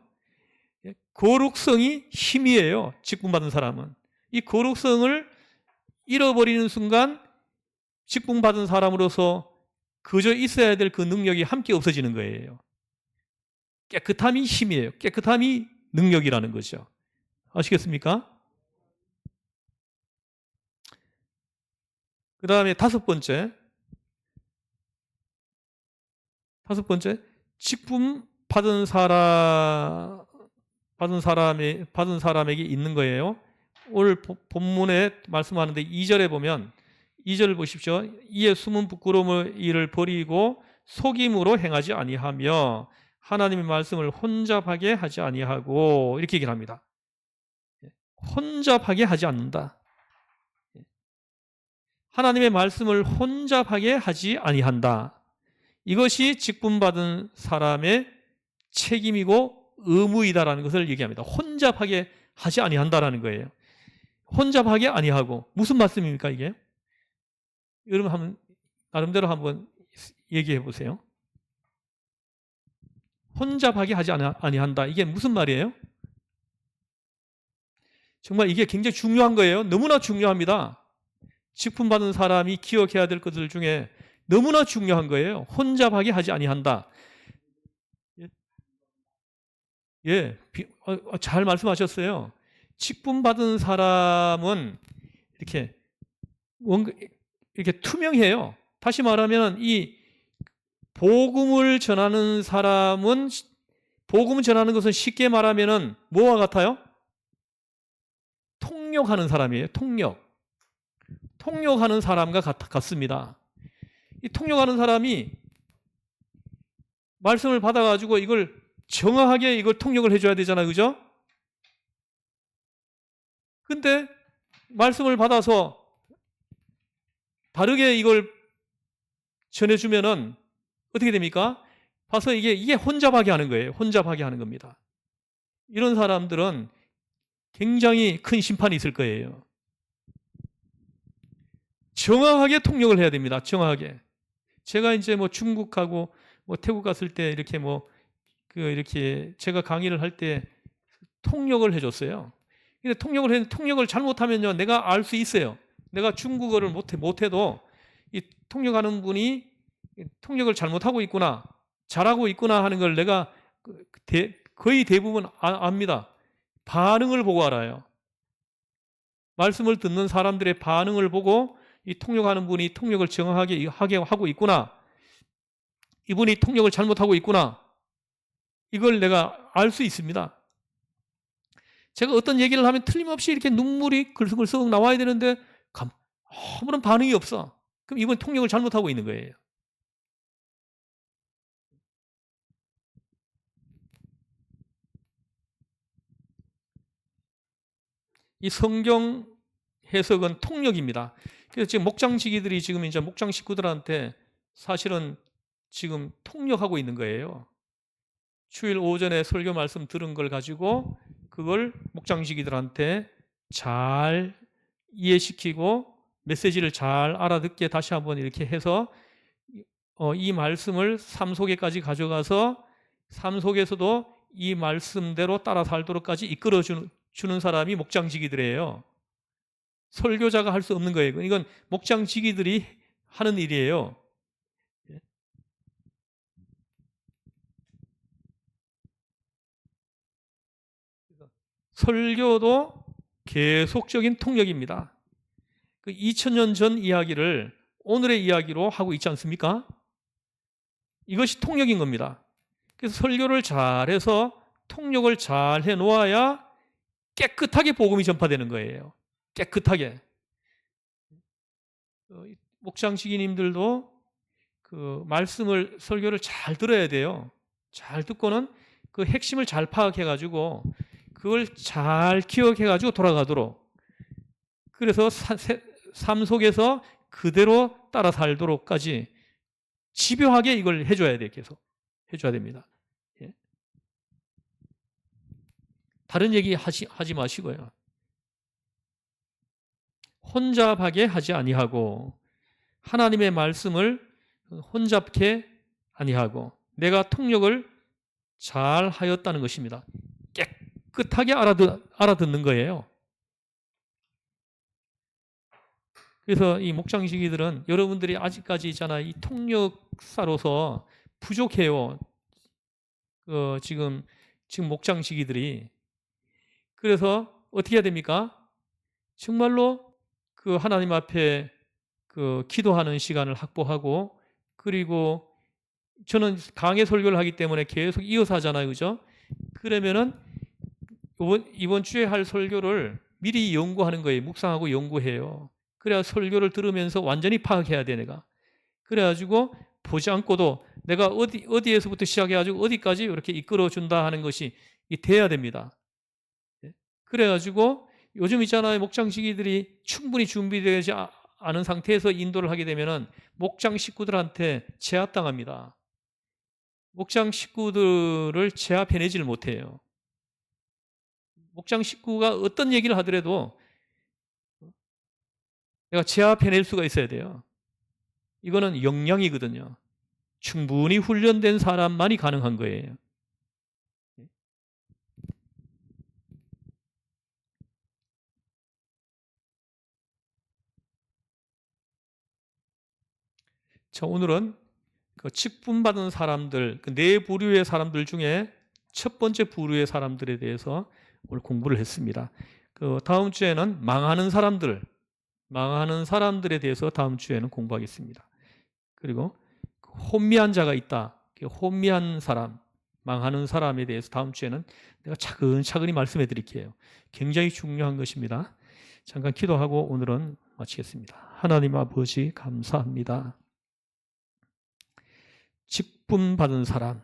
Speaker 1: 거룩성이 힘이에요. 직분 받은 사람은. 이 거룩성을 잃어버리는 순간 직분 받은 사람으로서 그저 있어야 될 그 능력이 함께 없어지는 거예요. 깨끗함이 힘이에요. 깨끗함이 능력이라는 거죠. 아시겠습니까? 그 다음에 다섯 번째, 직분 받은 사람에게 있는 거예요. 오늘 본문에 말씀하는데 2절에 보면 2절 보십시오. 이에 숨은 부끄러움의 일을 버리고 속임으로 행하지 아니하며 하나님의 말씀을 혼잡하게 하지 아니하고 이렇게 얘기를 합니다. 혼잡하게 하지 않는다. 하나님의 말씀을 혼잡하게 하지 아니한다. 이것이 직분받은 사람의 책임이고 의무이다라는 것을 얘기합니다. 혼잡하게 하지 아니한다라는 거예요. 혼잡하게 아니하고 무슨 말씀입니까 이게? 여러분 한번 나름대로 한번 얘기해 보세요. 혼잡하게 하지 아니한다. 이게 무슨 말이에요? 정말 이게 굉장히 중요한 거예요. 너무나 중요합니다. 직분받은 사람이 기억해야 될 것들 중에 너무나 중요한 거예요. 혼잡하게 하지 아니한다. 잘 말씀하셨어요. 직분받은 사람은 이렇게 투명해요. 다시 말하면 이 복음을 전하는 사람은 복음을 전하는 것은 쉽게 말하면은 뭐와 같아요? 통역하는 사람이에요. 통역하는 사람과 같습니다. 이 통역하는 사람이 말씀을 받아가지고 이걸 정확하게 이걸 통역을 해줘야 되잖아요. 그죠? 근데 말씀을 받아서 다르게 이걸 전해주면은 어떻게 됩니까? 봐서 이게 혼잡하게 하는 거예요. 혼잡하게 하는 겁니다. 이런 사람들은 굉장히 큰 심판이 있을 거예요. 정확하게 통역을 해야 됩니다. 정확하게. 제가 이제 뭐 중국하고 뭐 태국 갔을 때 이렇게 이렇게 제가 강의를 할 때 통역을 해줬어요. 근데 통역을 잘못하면요, 내가 알 수 있어요. 내가 중국어를 못해도 이 통역하는 분이 통역을 잘못하고 있구나, 잘하고 있구나 하는 걸 내가 거의 대부분 압니다. 반응을 보고 알아요. 말씀을 듣는 사람들의 반응을 보고 이 통역하는 분이 통역을 정확하게 하고 있구나, 이분이 통역을 잘못하고 있구나, 이걸 내가 알 수 있습니다. 제가 어떤 얘기를 하면 틀림없이 이렇게 눈물이 글썽글썽 나와야 되는데 아무런 반응이 없어. 그럼 이분 통역을 잘못하고 있는 거예요. 이 성경 해석은 통역입니다. 그래서 지금 목장지기들이 지금 이제 목장 식구들한테 사실은 지금 통역하고 있는 거예요. 주일 오전에 설교 말씀 들은 걸 가지고 그걸 목장지기들한테 잘 이해시키고 메시지를 잘 알아듣게 다시 한번 이렇게 해서 이 말씀을 삶 속에까지 가져가서 삶 속에서도 이 말씀대로 따라 살도록까지 이끌어주는 사람이 목장지기들이에요. 설교자가 할 수 없는 거예요. 이건 목장지기들이 하는 일이에요. 설교도 계속적인 통역입니다. 그 2000년 전 이야기를 오늘의 이야기로 하고 있지 않습니까? 이것이 통역인 겁니다. 그래서 설교를 잘해서 통역을 잘 해놓아야 깨끗하게 복음이 전파되는 거예요. 깨끗하게. 목장지기님들도 그 말씀을, 설교를 잘 들어야 돼요. 잘 듣고는 그 핵심을 잘 파악해가지고 그걸 잘 기억해가지고 돌아가도록, 그래서 삶 속에서 그대로 따라 살도록까지 집요하게 이걸 해줘야 돼요. 계속 해줘야 됩니다. 예. 다른 얘기 하지 마시고요. 혼잡하게 하지 아니하고 하나님의 말씀을 혼잡게 아니하고 내가 통역을 잘 하였다는 것입니다. 깨끗하게 알아듣는 거예요. 그래서 이 목장지기들은 여러분들이 아직까지 있잖아요. 이 통역사로서 부족해요. 지금 목장지기들이. 그래서 어떻게 해야 됩니까? 정말로 그 하나님 앞에 그 기도하는 시간을 확보하고, 그리고 저는 강해 설교를 하기 때문에 계속 이어서 하잖아요. 그죠? 그러면은 이번 주에 할 설교를 미리 연구하는 거예요. 묵상하고 연구해요. 그래야 설교를 들으면서 완전히 파악해야 돼, 내가. 그래가지고 보지 않고도 내가 어디에서부터 시작해가지고 어디까지 이렇게 이끌어준다 하는 것이 돼야 됩니다. 그래가지고 요즘 있잖아요. 목장지기들이 충분히 준비되지 않은 상태에서 인도를 하게 되면은 목장 식구들한테 제압당합니다. 목장 식구들을 제압해내지를 못해요. 목장 식구가 어떤 얘기를 하더라도 내가 제압해낼 수가 있어야 돼요. 이거는 역량이거든요. 충분히 훈련된 사람만이 가능한 거예요. 자, 오늘은 그 직분받은 사람들, 그 네 부류의 사람들 중에 첫 번째 부류의 사람들에 대해서 오늘 공부를 했습니다. 그 다음 주에는 망하는 사람들에 대해서 다음 주에는 공부하겠습니다. 그리고 혼미한 자가 있다. 혼미한 사람, 망하는 사람에 대해서 다음 주에는 내가 차근차근히 말씀해 드릴게요. 굉장히 중요한 것입니다. 잠깐 기도하고 오늘은 마치겠습니다. 하나님 아버지 감사합니다. 직분 받은 사람,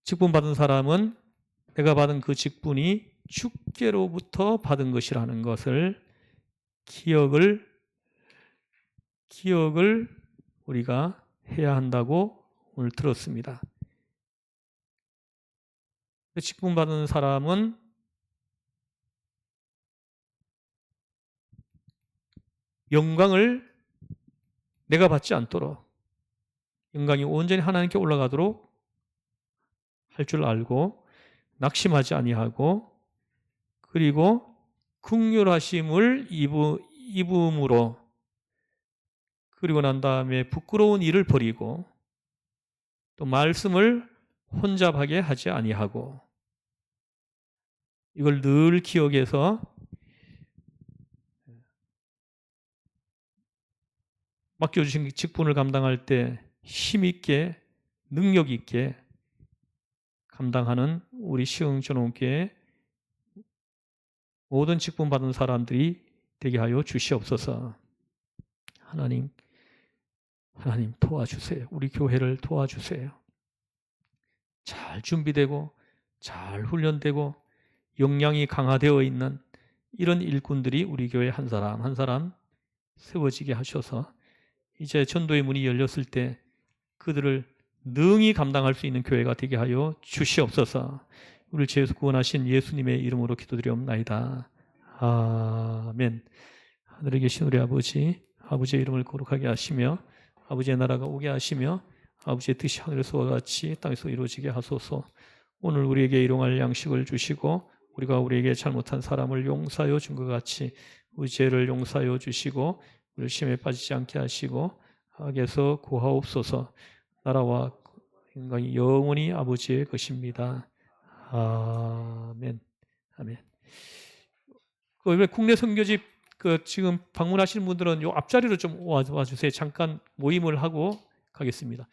Speaker 1: 직분 받은 사람은 내가 받은 그 직분이 주께로부터 받은 것이라는 것을 기억을 우리가 해야 한다고 오늘 들었습니다. 직분 받은 사람은 영광을 내가 받지 않도록, 영광이 온전히 하나님께 올라가도록 할 줄 알고 낙심하지 아니하고, 그리고 긍휼하심을 입음으로, 그리고 난 다음에 부끄러운 일을 버리고 또 말씀을 혼잡하게 하지 아니하고, 이걸 늘 기억해서 맡겨주신 직분을 감당할 때 힘있게 능력 있게 감당하는 우리 시흥전원교회 모든 직분 받은 사람들이 되게 하여 주시옵소서. 하나님 도와주세요. 우리 교회를 도와주세요. 잘 준비되고 잘 훈련되고 역량이 강화되어 있는 이런 일꾼들이 우리 교회 한 사람 한 사람 세워지게 하셔서 이제 전도의 문이 열렸을 때 그들을 능히 감당할 수 있는 교회가 되게 하여 주시옵소서. 우리를 죄에서 구원하신 예수님의 이름으로 기도드리옵나이다. 아멘. 하늘에 계신 우리 아버지, 아버지의 이름을 거룩하게 하시며 아버지의 나라가 오게 하시며 아버지의 뜻이 하늘에서와 같이 땅에서 이루어지게 하소서. 오늘 우리에게 일용할 양식을 주시고 우리가 우리에게 잘못한 사람을 용서하여 준 것 같이 우리 죄를 용서하여 주시고 우리를 시험에 빠지지 않게 하시고 악에서 구하옵소서. 나라와 영광이 영원히 아버지의 것입니다. 아멘. 아멘. 국내 선교집 지금 방문하시는 분들은 요 앞자리로 좀 와주세요. 잠깐 모임을 하고 가겠습니다.